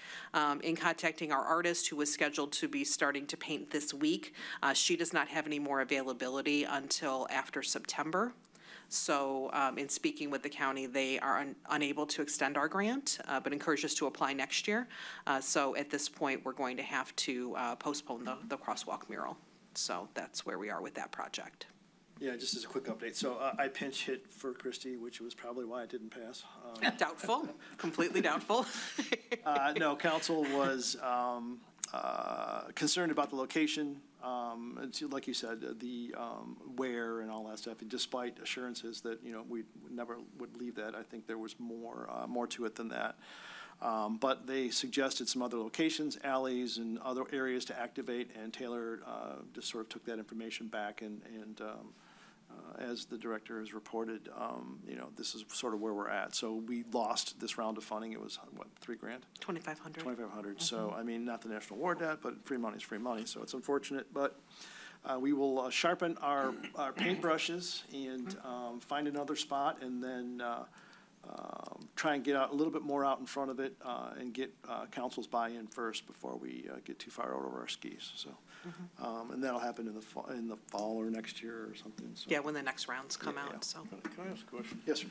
Speaker 2: In contacting our artist, who was scheduled to be starting to paint this week, she does not have any more availability until after September. So in speaking with the county, they are unable to extend our grant, but encourage us to apply next year. So at this point, we're going to have to postpone the crosswalk mural. So that's where we are with that project.
Speaker 1: Yeah, just as a quick update. So I pinch hit for Christie, which was probably why it didn't pass.
Speaker 2: Doubtful, completely doubtful.
Speaker 1: No, council was concerned about the location. Like you said, the where and all that stuff. And despite assurances that, we never would leave that, I think there was more to it than that. But they suggested some other locations, alleys, and other areas to activate, and Taylor just sort of took that information back, and as the director has reported, this is sort of where we're at. So we lost this round of funding. It was, what, $3,000?
Speaker 2: $2,500.
Speaker 1: $2,500. So, I mean, not the national award debt, but free money is free money. So it's unfortunate, but we will sharpen our paintbrushes and find another spot, and then try and get out a little bit more out in front of it, and get council's buy-in first before we get too far over our skis. So, and that'll happen in the fall or next year or something. So.
Speaker 2: Yeah, when the next rounds come
Speaker 1: Yeah,
Speaker 2: out.
Speaker 1: yeah.
Speaker 2: So.
Speaker 6: Can I ask a question?
Speaker 1: Yes, sir.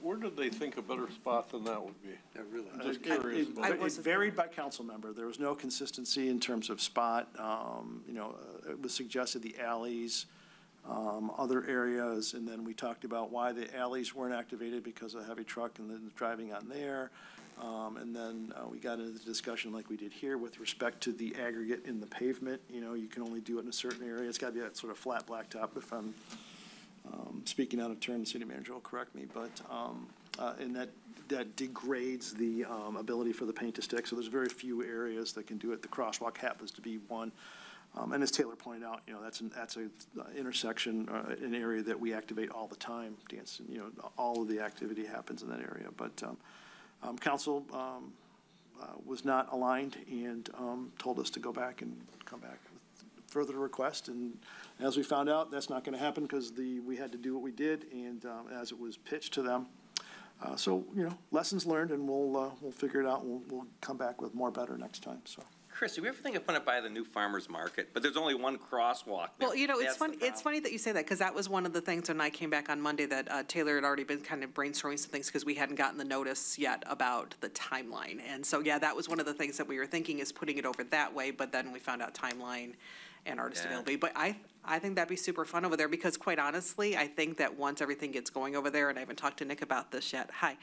Speaker 6: Where did they think a better spot than that would be?
Speaker 5: Yeah, really.
Speaker 6: I'm just curious about
Speaker 1: It varied by council member. There was no consistency in terms of spot. It was suggested the alleys, other areas, and then we talked about why the alleys weren't activated because of heavy truck and then driving on there. And then we got into the discussion like we did here with respect to the aggregate in the pavement. You can only do it in a certain area. It's got to be that sort of flat blacktop. If I'm speaking out of turn, the city manager will correct me, but and that degrades the ability for the paint to stick. So there's very few areas that can do it. The crosswalk happens to be one. And as Taylor pointed out, that's an intersection, an area that we activate all the time. Dance, all of the activity happens in that area. But council was not aligned and told us to go back and come back with further request. And as we found out, that's not going to happen because we had to do what we did, and as it was pitched to them. So lessons learned, and we'll figure it out. And we'll come back with more better next time. So.
Speaker 10: Chris, do we ever think of putting it by the new farmer's market? But there's only one crosswalk there.
Speaker 2: Well, it's funny. It's funny that you say that, because that was one of the things when I came back on Monday that Taylor had already been kind of brainstorming some things, because we hadn't gotten the notice yet about the timeline. And so, yeah, that was one of the things that we were thinking, is putting it over that way. But then we found out timeline and artist availability. But I think that'd be super fun over there, because quite honestly, I think that once everything gets going over there, and I haven't talked to Nick about this yet. Hi.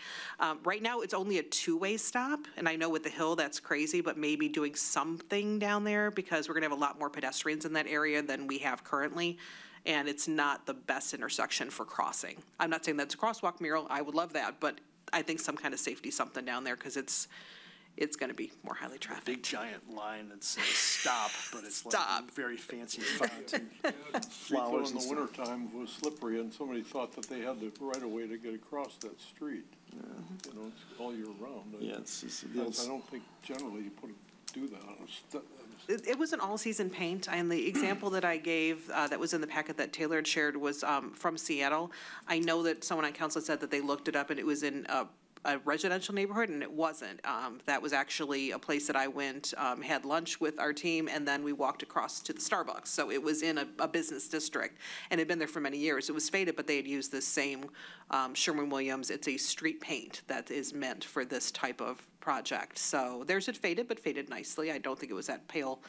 Speaker 2: Right now, it's only a two-way stop, and I know with the hill, that's crazy, but maybe doing something down there, because we're gonna have a lot more pedestrians in that area than we have currently, and it's not the best intersection for crossing. I'm not saying that's a crosswalk mural. I would love that, but I think some kind of safety something down there, because it's going to be more highly trafficked.
Speaker 1: Big giant line that says stop, but it's
Speaker 2: Stop.
Speaker 1: like very fancy font and
Speaker 6: Street though
Speaker 1: flowers
Speaker 6: in
Speaker 1: and
Speaker 6: the
Speaker 1: stuff.
Speaker 6: wintertime was slippery, and somebody thought that they had the right of way to get across that street. It's all year round.
Speaker 1: Yeah, it's
Speaker 6: I don't think generally you do that on a
Speaker 2: It was an all-season paint, and the example that I gave that was in the packet that Taylor had shared was from Seattle. I know that someone on council said that they looked it up, and it was in a residential neighborhood, and it wasn't. That was actually a place that I went, had lunch with our team, and then we walked across to the Starbucks. So it was in a business district, and had been there for many years. It was faded, but they had used this same Sherwin-Williams. It's a street paint that is meant for this type of project. So theirs had faded, but faded nicely. I don't think it was that pale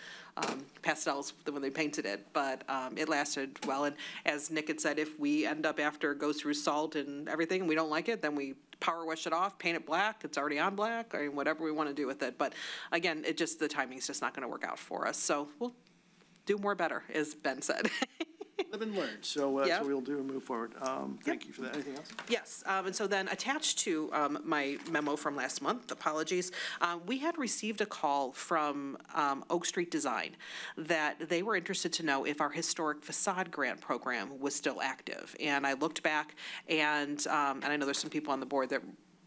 Speaker 2: pastels when they painted it, but it lasted well. And as Nick had said, if we end up after it goes through salt and everything, and we don't like it, then we power wash it off, paint it black. It's already on black, or whatever we want to do with it. But again, the timing's just not going to work out for us. So we'll do more better, as Ben said.
Speaker 1: Live and learn, so that's
Speaker 2: Yep.
Speaker 1: what we'll do and move forward. Thank you for that. Anything else?
Speaker 2: Yes, and so then attached to my memo from last month, apologies, we had received a call from Oak Street Design that they were interested to know if our historic facade grant program was still active. And I looked back, and I know there's some people on the board that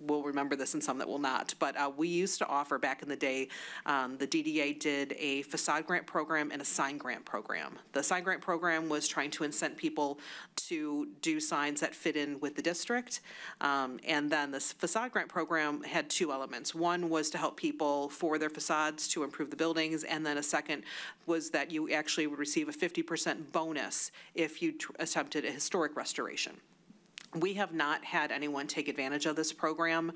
Speaker 2: will remember this and some that will not, but we used to offer back in the day, the DDA did a facade grant program and a sign grant program. The sign grant program was trying to incent people to do signs that fit in with the district. And then this facade grant program had two elements. One was to help people for their facades to improve the buildings, and then a second was that you actually would receive a 50% bonus if you attempted a historic restoration. We have not had anyone take advantage of this program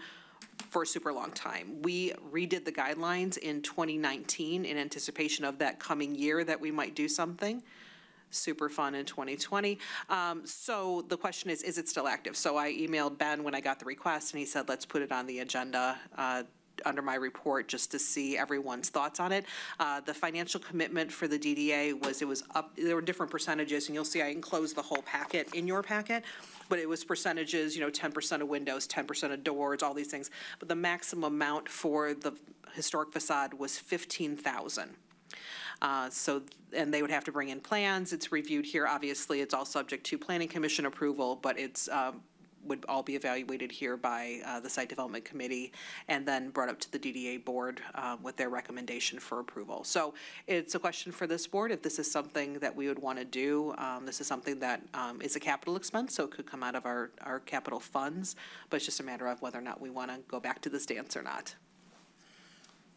Speaker 2: for a super long time. We redid the guidelines in 2019 in anticipation of that coming year that we might do something. Super fun in 2020. So the question is it still active? So I emailed Ben when I got the request, and he said, let's put it on the agenda under my report just to see everyone's thoughts on it. The financial commitment for the DDA was up, there were different percentages, and you'll see I enclosed the whole packet in your packet, but it was percentages, 10% of windows, 10% of doors, all these things. But the maximum amount for the historic facade was $15,000. And they would have to bring in plans. It's reviewed here. Obviously, it's all subject to planning commission approval, but it's, would all be evaluated here by the Site Development Committee and then brought up to the DDA board with their recommendation for approval. So it's a question for this board if this is something that we would want to do. This is something that is a capital expense, so it could come out of our capital funds, but it's just a matter of whether or not we want to go back to this dance or not.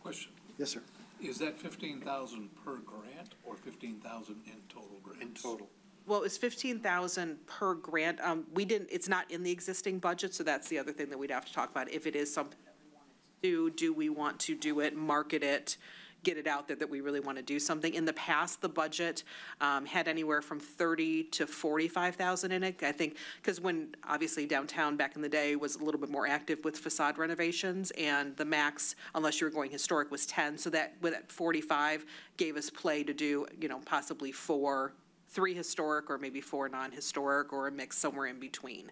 Speaker 9: Question,
Speaker 1: Yes, sir.
Speaker 9: is that 15,000 per grant or 15,000 in total grants?
Speaker 5: In total.
Speaker 2: Well, it's 15,000 per grant. It's not in the existing budget, so that's the other thing that we'd have to talk about. If it is something that we want to do we want to do it, market it, get it out there that we really want to do something? In the past, the budget had anywhere from 30 to 45,000 in it. I think, because when obviously downtown back in the day was a little bit more active with facade renovations, and the max, unless you were going historic, was 10. So that with that 45 gave us play to do, possibly 3 historic or maybe 4 non-historic or a mix somewhere in between.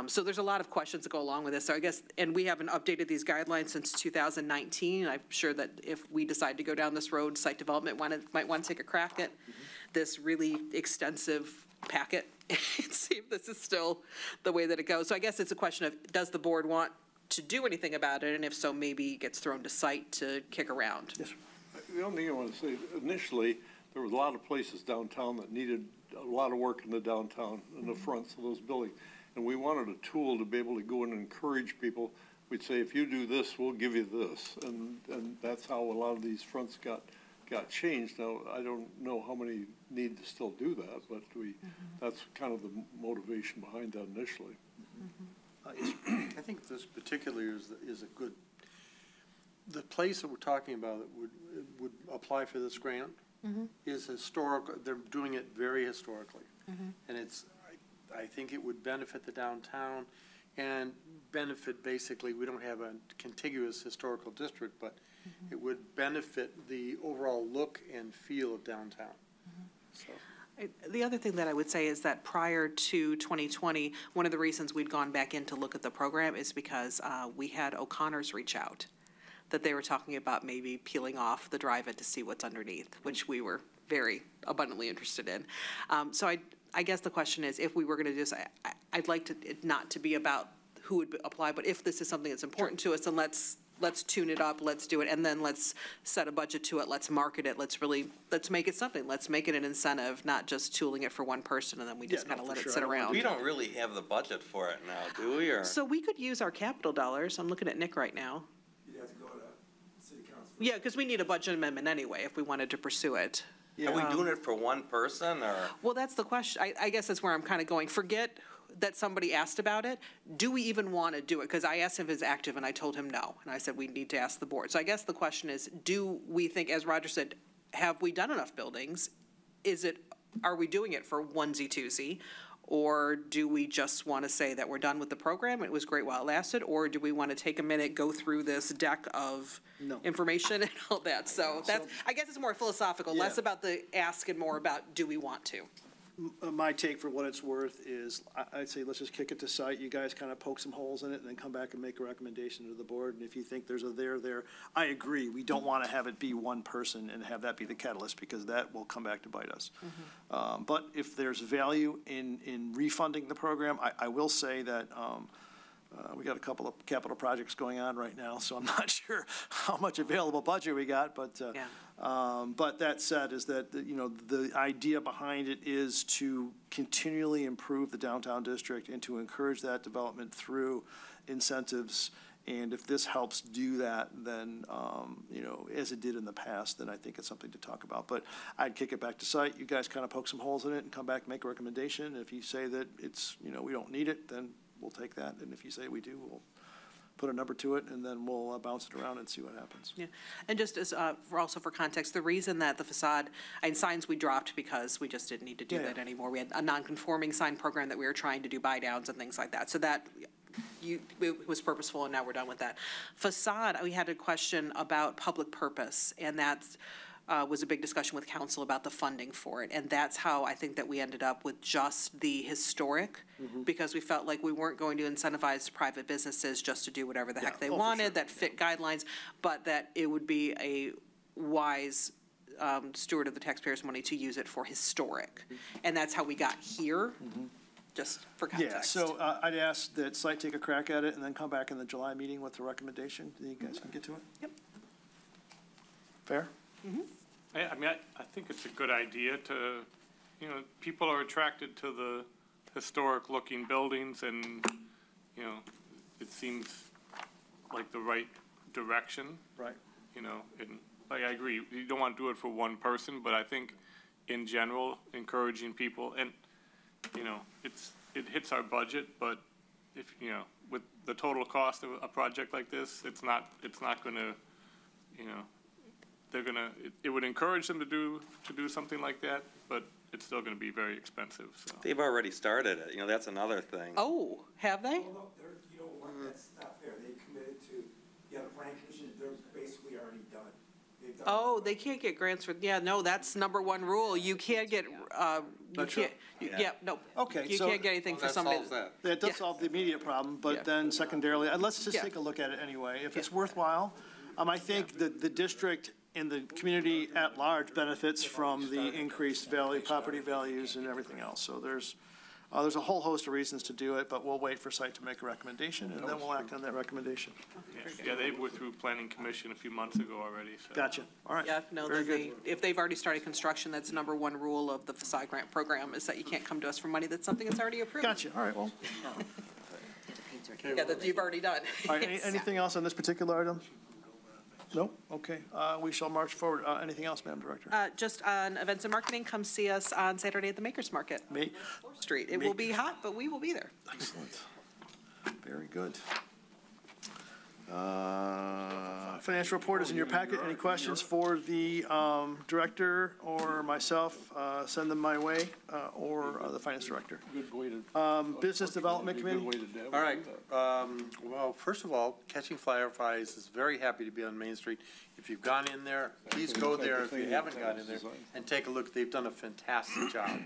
Speaker 2: So there's a lot of questions that go along with this. So I guess, and we haven't updated these guidelines since 2019. I'm sure that if we decide to go down this road, site development might want to take a crack at this really extensive packet and see if this is still the way that it goes. So I guess it's a question of, does the board want to do anything about it? And if so, maybe it gets thrown to site to kick around.
Speaker 1: Yes, sir.
Speaker 6: The only thing I want to say, initially, there was a lot of places downtown that needed a lot of work in the downtown, in the fronts of those buildings. And we wanted a tool to be able to go and encourage people. We'd say, if you do this, we'll give you this. And that's how a lot of these fronts got changed. Now, I don't know how many need to still do that, but that's kind of the motivation behind that initially.
Speaker 5: I think this particularly is a good, the place that we're talking about that would apply for this grant is historical. They're doing it very historically. And I think it would benefit the downtown and benefit, basically, we don't have a contiguous historical district, but it would benefit the overall look and feel of downtown. So.
Speaker 2: The other thing that I would say is that prior to 2020, one of the reasons we'd gone back in to look at the program is because we had O'Connor's reach out, that they were talking about maybe peeling off the drive-in to see what's underneath, which we were very abundantly interested in. So I guess the question is, if we were going to do this, I'd like it not to be about who would apply, but if this is something that's important to us, then let's tune it up, let's do it, and then let's set a budget to it, let's market it, let's make it something, let's make it an incentive, not just tooling it for one person and then we just kind of let it sit around.
Speaker 10: We don't really have the budget for it now, do we, or?
Speaker 2: So we could use our capital dollars. I'm looking at Nick right now.
Speaker 4: You'd have to go to city council.
Speaker 2: Yeah, because we need a budget amendment anyway if we wanted to pursue it.
Speaker 10: Are we doing it for one person, or?
Speaker 2: Well, that's the question. I guess that's where I'm kind of going. Forget that somebody asked about it, do we even want to do it? Because I asked him if it's active, and I told him no. And I said, we need to ask the board. So I guess the question is, do we think, as Roger said, have we done enough buildings? Are we doing it for onesie twosie? Or do we just want to say that we're done with the program, it was great while it lasted? Or do we want to take a minute, go through this deck of information and all that? So that's, I guess it's more philosophical, less about the ask and more about, do we want to?
Speaker 1: My take, for what it's worth, is I'd say let's just kick it to site. You guys kind of poke some holes in it and then come back and make a recommendation to the board. And if you think there's a there, I agree. We don't want to have it be one person and have that be the catalyst, because that will come back to bite us. But if there's value in refunding the program, I will say that we got a couple of capital projects going on right now, so I'm not sure how much available budget we got, but that said, is that, the idea behind it is to continually improve the downtown district and to encourage that development through incentives. And if this helps do that, then, as it did in the past, then I think it's something to talk about. But I'd kick it back to site. You guys kind of poke some holes in it and come back and make a recommendation. If you say that it's, we don't need it, then we'll take that. And if you say we do, we'll put a number to it, and then we'll bounce it around and see what happens.
Speaker 2: Yeah, and just as, for context, the reason that the facade, and signs we dropped because we just didn't need to do that anymore. We had a non-conforming sign program that we were trying to do buy downs and things like that. So that, it was purposeful, and now we're done with that. Facade, we had a question about public purpose, and that's, was a big discussion with council about the funding for it. And that's how I think that we ended up with just the historic, because we felt like we weren't going to incentivize private businesses just to do whatever the heck they wanted, that fit guidelines, but that it would be a wise steward of the taxpayers' money to use it for historic. And that's how we got here, just for context.
Speaker 1: Yeah, so I'd ask that site take a crack at it and then come back in the July meeting with the recommendation. You guys can get to it?
Speaker 2: Yep.
Speaker 1: Fair?
Speaker 3: I mean, I think it's a good idea to, people are attracted to the historic-looking buildings, and, it seems like the right direction.
Speaker 1: Right.
Speaker 3: And, like, I agree, you don't want to do it for one person, but I think, in general, encouraging people, and, it hits our budget, but if, with the total cost of a project like this, it's not gonna, it would encourage them to do something like that, but it's still gonna be very expensive, so.
Speaker 10: They've already started it, that's another thing.
Speaker 2: Oh, have they?
Speaker 4: Well, no, that's not fair. They committed to, the planning commission, they're basically already done. They've done.
Speaker 2: Oh, they can't get grants for, no, that's number one rule. You can't get, you can't, no.
Speaker 1: Okay,
Speaker 2: You
Speaker 1: so-
Speaker 2: can't get anything for
Speaker 5: That
Speaker 2: somebody.
Speaker 5: solves that.
Speaker 1: That does solve the immediate problem, but then secondarily, let's just take a look at it anyway. If it's worthwhile, I think that the district and the community at large benefits from the increased property values and everything else. So there's a whole host of reasons to do it, but we'll wait for site to make a recommendation, and then we'll act on that recommendation.
Speaker 3: Yeah, they were through planning commission a few months ago already, so.
Speaker 1: Gotcha. All right.
Speaker 2: Yeah, no,
Speaker 1: Very good.
Speaker 2: if they've already started construction, that's number one rule of the facade grant program, is that you can't come to us for money that's something that's already approved.
Speaker 1: Gotcha. All right, well,
Speaker 2: Yeah, that you've already done.
Speaker 1: all right, anything else on this particular item? No? Okay. We shall march forward. Anything else, Madam Director?
Speaker 2: Just on events and marketing, come see us on Saturday at the Makers Market, Street. It will be hot, but we will be there.
Speaker 1: Excellent. Very good. Financial report is in your packet. Any questions for the director or myself, send them my way, or the finance director.
Speaker 6: Good way to.
Speaker 1: Business Development Committee?
Speaker 5: All right, well, first of all, Catching Fireflies is very happy to be on Main Street. If you've gone in there, please go there if you haven't gone in there and take a look. They've done a fantastic job,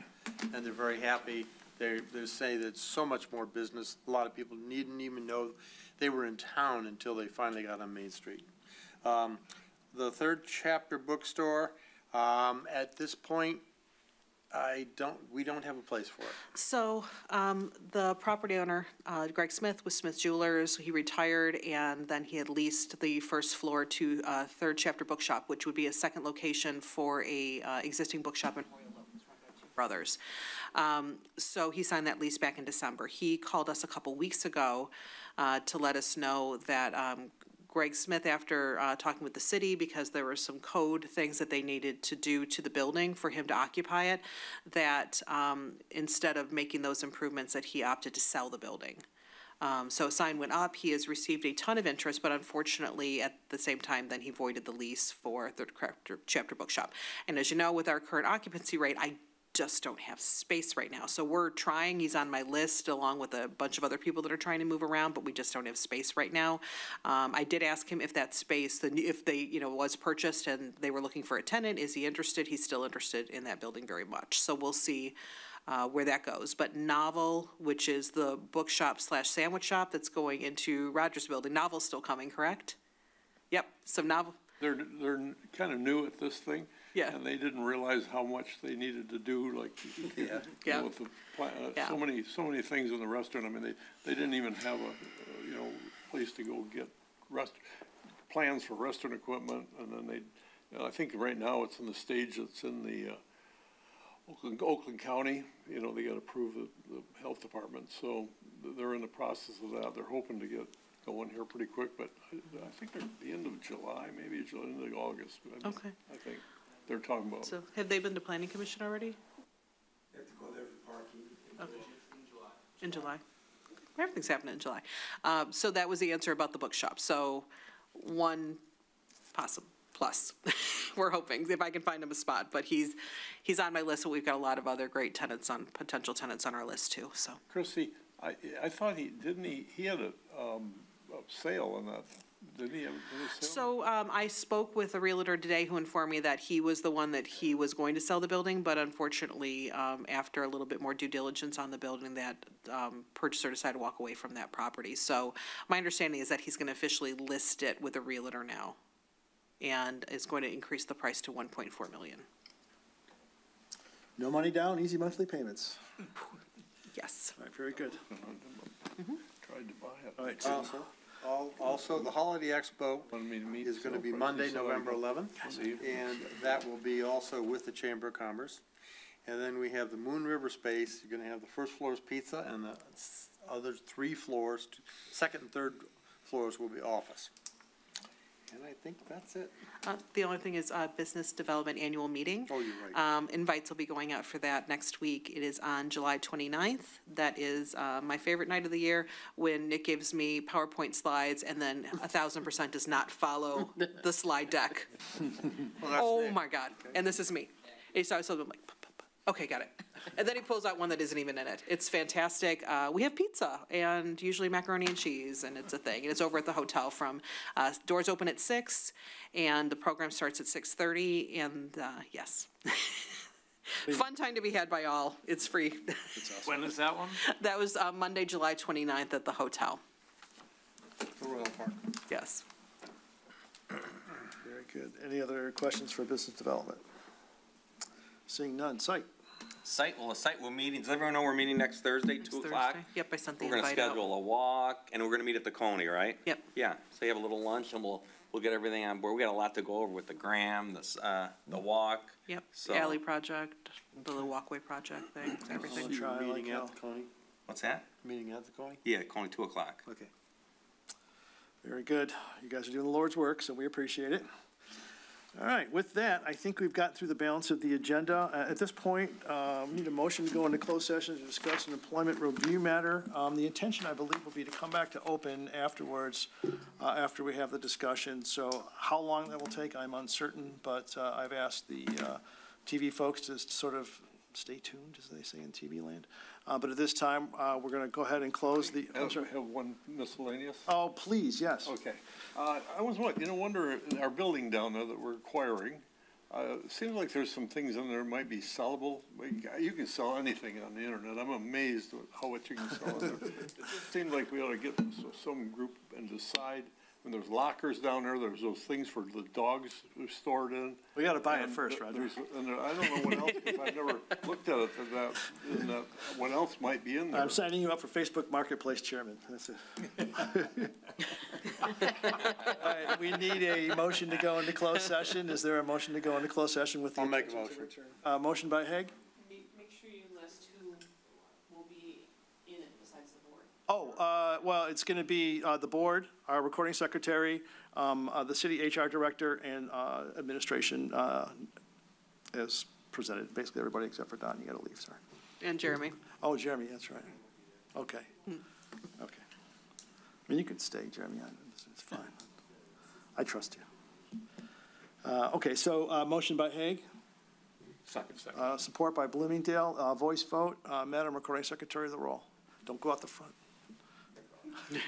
Speaker 5: and they're very happy. They say that so much more business. A lot of people didn't even know they were in town until they finally got on Main Street. The Third Chapter Bookstore, at this point, we don't have a place for it.
Speaker 2: So, the property owner, Greg Smith with Smith Jewelers, he retired, and then he had leased the first floor to Third Chapter Bookshop, which would be a second location for a existing bookshop in Brothers. So he signed that lease back in December. He called us a couple weeks ago to let us know that Greg Smith, after talking with the city, because there were some code things that they needed to do to the building for him to occupy it, that instead of making those improvements, that he opted to sell the building. So a sign went up. He has received a ton of interest, but unfortunately, at the same time, then he voided the lease for Third Chapter Bookshop. And as you know, with our current occupancy rate, I just don't have space right now. So we're trying. He's on my list along with a bunch of other people that are trying to move around, but we just don't have space right now. I did ask him if that space, if they, was purchased and they were looking for a tenant, is he interested? He's still interested in that building very much. So we'll see where that goes. But Novel, which is the bookshop/sandwich shop that's going into Rogers Building, Novel's still coming, correct? Yep, so Novel.
Speaker 6: They're kind of new at this thing.
Speaker 2: Yeah.
Speaker 6: And they didn't realize how much they needed to do, like,
Speaker 2: Yeah.
Speaker 6: with the,
Speaker 2: Yeah.
Speaker 6: so many things in the restaurant. I mean, they didn't even have a, place to go get plans for restaurant equipment, and then I think right now it's in the stage that's in the, Oakland County, they got to approve the health department, so they're in the process of that. They're hoping to get going here pretty quick, but I think they're at the end of July, maybe end of August. But
Speaker 2: Okay.
Speaker 6: I think they're talking about.
Speaker 2: So have they been to planning commission already?
Speaker 4: You have to go there for parking.
Speaker 2: Okay. In July. Everything's happening in July. So that was the answer about the bookshop. So one possible plus. We're hoping, if I can find him a spot, but he's on my list, but we've got a lot of other great potential tenants on our list too, so.
Speaker 6: Chrissy, I thought he had a sale on that, didn't he have a sale?
Speaker 2: So I spoke with a realtor today who informed me that he was the one that he was going to sell the building, but unfortunately, after a little bit more due diligence on the building, that purchaser decided to walk away from that property. So my understanding is that he's going to officially list it with a realtor now, and is going to increase the price to $1.4 million.
Speaker 1: No money down, easy monthly payments.
Speaker 2: Yes.
Speaker 1: All right, very good.
Speaker 6: Tried to buy it.
Speaker 1: All right,
Speaker 5: Also, the Holiday Expo
Speaker 6: Wanted me to meet
Speaker 5: is going to be
Speaker 6: sale
Speaker 5: Monday,
Speaker 6: prices, so I
Speaker 5: November
Speaker 6: go
Speaker 5: 11th,
Speaker 6: see.
Speaker 5: and that will be also with the Chamber of Commerce. And then we have the Moon River Space. You're going to have the first floor is pizza, and the other 3 floors, second and third floors will be office. And I think that's it.
Speaker 2: The only thing is business development annual meeting.
Speaker 5: Oh, you're right.
Speaker 2: Invites will be going out for that next week. It is on July 29th. That is my favorite night of the year, when Nick gives me PowerPoint slides and then 1,000% does not follow the slide deck. Oh, my God. And this is me. And so I'm like, okay, got it. And then he pulls out one that isn't even in it. It's fantastic. We have pizza and usually macaroni and cheese, and it's a thing. And it's over at the hotel from, doors open at 6, and the program starts at 6:30, and yes. Fun time to be had by all. It's free.
Speaker 3: When is that one?
Speaker 2: That was Monday, July 29th at the hotel.
Speaker 5: The Royal Park.
Speaker 2: Yes.
Speaker 1: very good. Any other questions for business development? Seeing none. Site.
Speaker 10: The site will meet, does everyone know we're meeting next Thursday,
Speaker 2: Next
Speaker 10: 2 o'clock?
Speaker 2: Thursday. Yep, I sent the
Speaker 10: We're gonna
Speaker 2: invite out.
Speaker 10: schedule a walk, and we're gonna meet at the Coney, right?
Speaker 2: Yep.
Speaker 10: Yeah, so you have a little lunch, and we'll get everything on board. We got a lot to go over with the Graham, the walk.
Speaker 2: Yep,
Speaker 10: So-
Speaker 2: the alley project, the little walkay project thing, everything.
Speaker 1: I'll try,
Speaker 5: Meeting
Speaker 1: like,
Speaker 5: at the Coney?
Speaker 10: What's that?
Speaker 5: Meeting at the Coney?
Speaker 10: Yeah, Coney, 2 o'clock.
Speaker 5: Okay.
Speaker 1: Very good. You guys are doing the Lord's work, so we appreciate it. All right, with that, I think we've got through the balance of the agenda. At this point, we need a motion to go into closed session to discuss an employment review matter. The intention, I believe, will be to come back to open afterwards, after we have the discussion. So how long that will take, I'm uncertain, but I've asked the TV folks to sort of stay tuned, as they say in TV land. But at this time, we're going to go ahead and close the,
Speaker 6: I also have one miscellaneous.
Speaker 1: oh, please, yes.
Speaker 6: Okay. I was wondering, our building down there that we're acquiring, it seems like there's some things in there that might be sellable. You can sell anything on the internet. I'm amazed at how much you can sell in there. It just seems like we ought to get some group and decide, when there's lockers down there, there's those things for the dogs stored in.
Speaker 1: We got to buy it
Speaker 6: And
Speaker 1: first, Roger.
Speaker 6: and I don't know what else, because I've never looked at it, what else might be in there.
Speaker 1: I'm signing you up for Facebook Marketplace Chairman. That's it. All right, we need a motion to go into closed session. Is there a motion to go into closed session with the?
Speaker 5: I'll make a
Speaker 1: intention to
Speaker 5: motion.
Speaker 1: return? Motion by Haig,
Speaker 8: Make sure you list who will be in it besides the board.
Speaker 1: Well, it's going to be the board, our recording secretary, the city HR director, and administration as presented. Basically, everybody except for Don. You got to leave, sorry.
Speaker 2: And Jeremy.
Speaker 1: Oh, Jeremy, that's right. Okay. Okay. I mean, you can stay, Jeremy. It's fine. I trust you. Okay, so motion by Haig,
Speaker 3: Second.
Speaker 1: support by Bloomingdale, voice vote. Madam Recording Secretary, the roll. Don't go out the front.
Speaker 8: Tony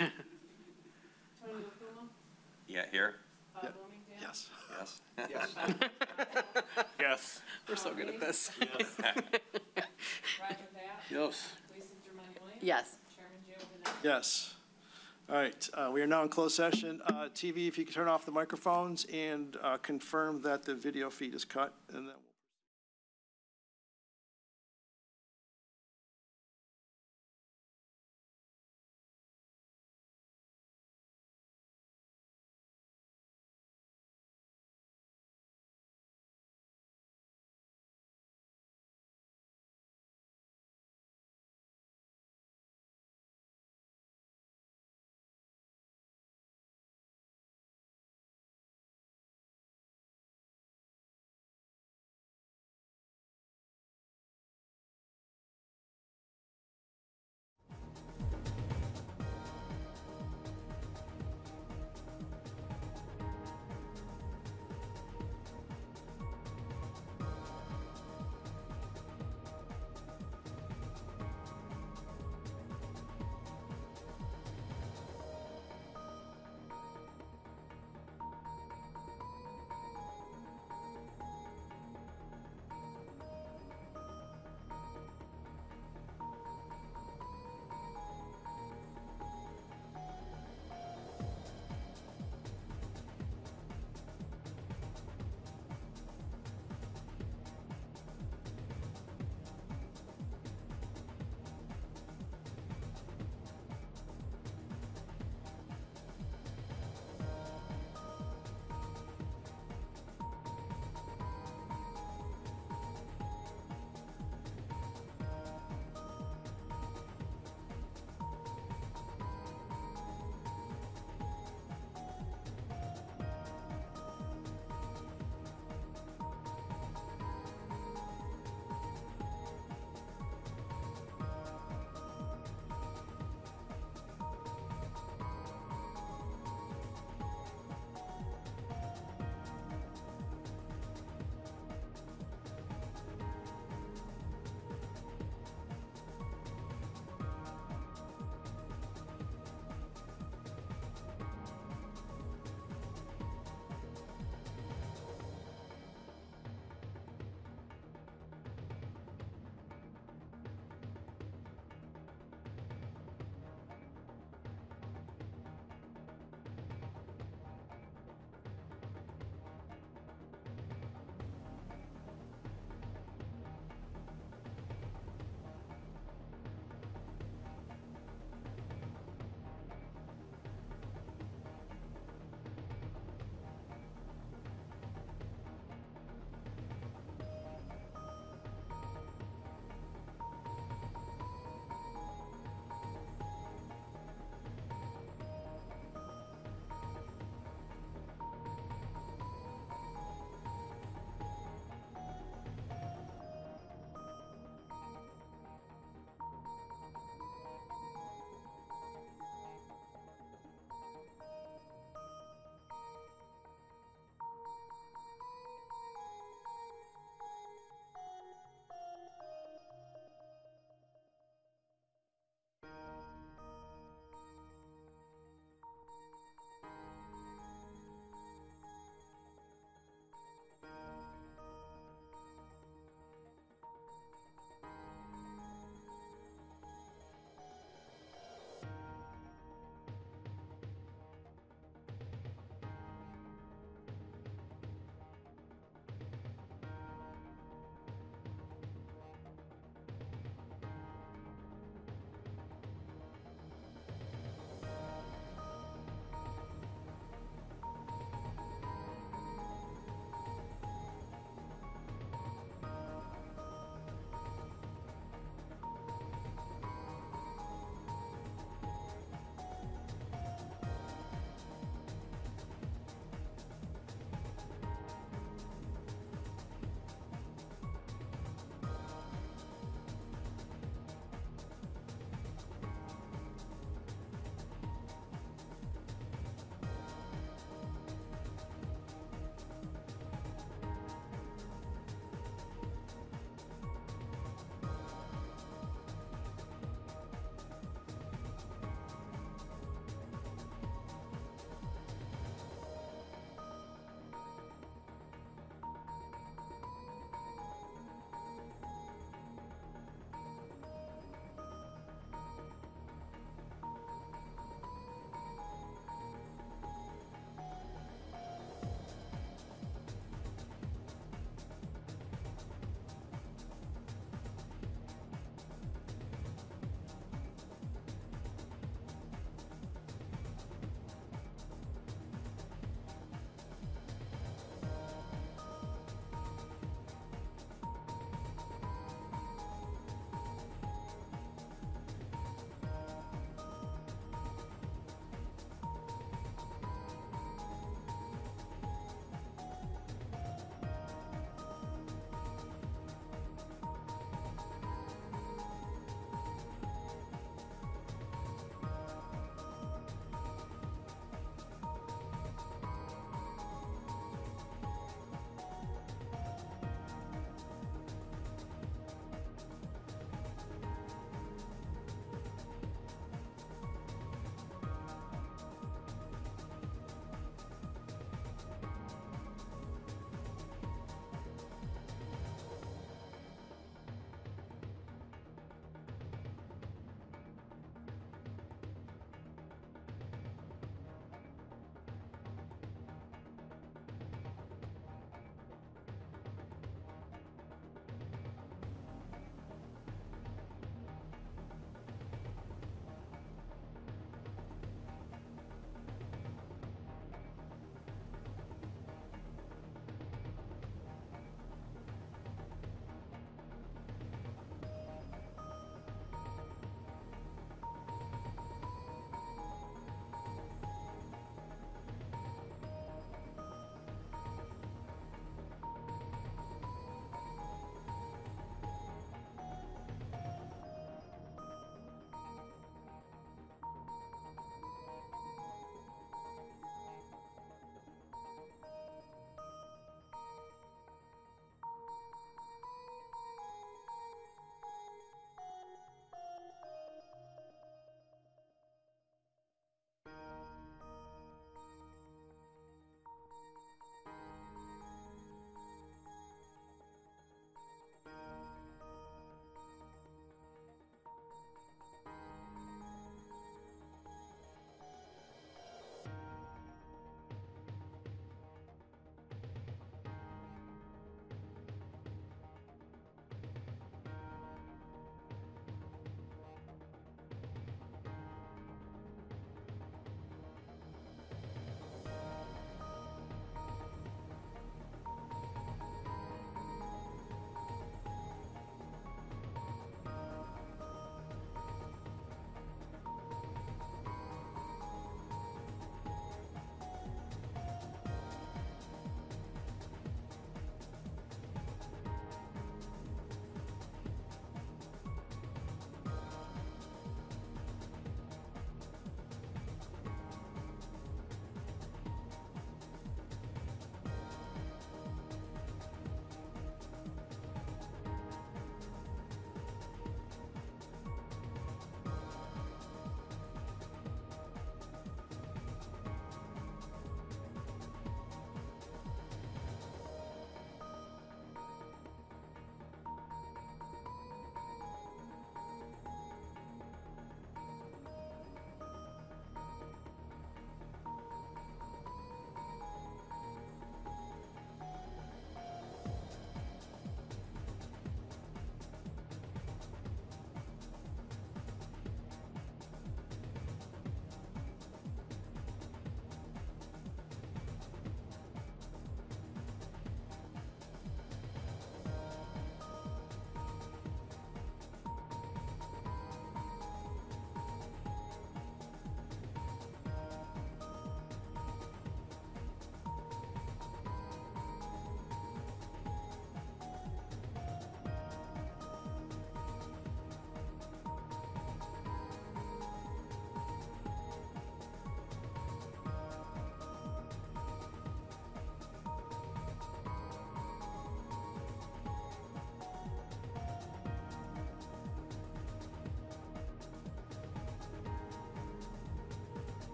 Speaker 8: LaPuma,
Speaker 10: Yeah, here?
Speaker 8: Bob Bloomingdale.
Speaker 1: Yes.
Speaker 10: Yes.
Speaker 3: Yes.
Speaker 2: We're so good at this.
Speaker 8: Roger Pat,
Speaker 5: Yes.
Speaker 8: Lisa Germain Williams.
Speaker 2: Yes.
Speaker 8: Chairman Joe Vanel.
Speaker 1: Yes. All right, we are now in closed session. TV, if you could turn off the microphones and confirm that the video feed is cut, and then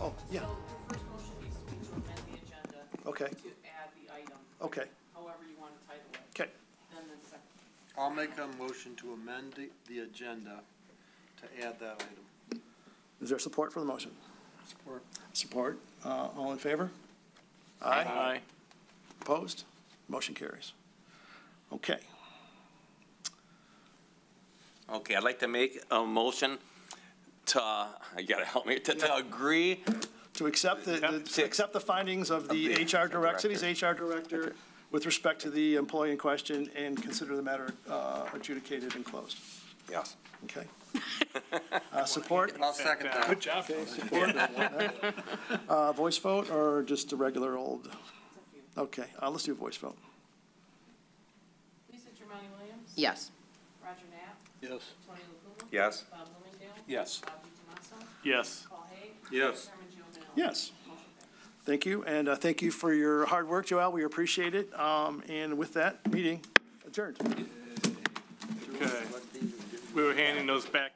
Speaker 1: Oh, yeah,
Speaker 8: So the first motion needs to be to amend the agenda
Speaker 1: okay,
Speaker 8: to add the item,
Speaker 1: okay,
Speaker 8: however you want to title it.
Speaker 1: okay.
Speaker 8: Then the second.
Speaker 5: I'll make a motion to amend the agenda to add that item.
Speaker 1: Is there support for the motion?
Speaker 5: Support.
Speaker 1: Support. All in favor?
Speaker 3: Aye.
Speaker 1: Opposed? Motion carries. Okay.
Speaker 10: Okay, I'd like to make a motion to, you gotta help me, to agree.
Speaker 1: To accept to accept the findings of the HR director, city's HR director with respect to the employee in question and consider the matter adjudicated and closed.
Speaker 10: Yes.
Speaker 1: Okay. Support?
Speaker 5: I'll second that.
Speaker 7: Good job.
Speaker 1: Voice vote or just a regular old? Okay, let's do a voice vote.
Speaker 8: Lisa Germani Williams?
Speaker 2: Yes.
Speaker 8: Roger Knapp?
Speaker 6: Yes.
Speaker 8: Tony LaPuma?
Speaker 10: Yes.
Speaker 8: Bob Bloomingdale?
Speaker 7: Yes.
Speaker 8: Bob DiTomaso?
Speaker 3: Yes.
Speaker 8: Paul Hay?
Speaker 5: Yes.
Speaker 8: Chairman Joe Mills?
Speaker 1: Yes.
Speaker 8: Motion carries.
Speaker 1: Thank you, and thank you for your hard work, Joelle. We appreciate it. And with that, meeting adjourned.
Speaker 3: Okay. We were handing those back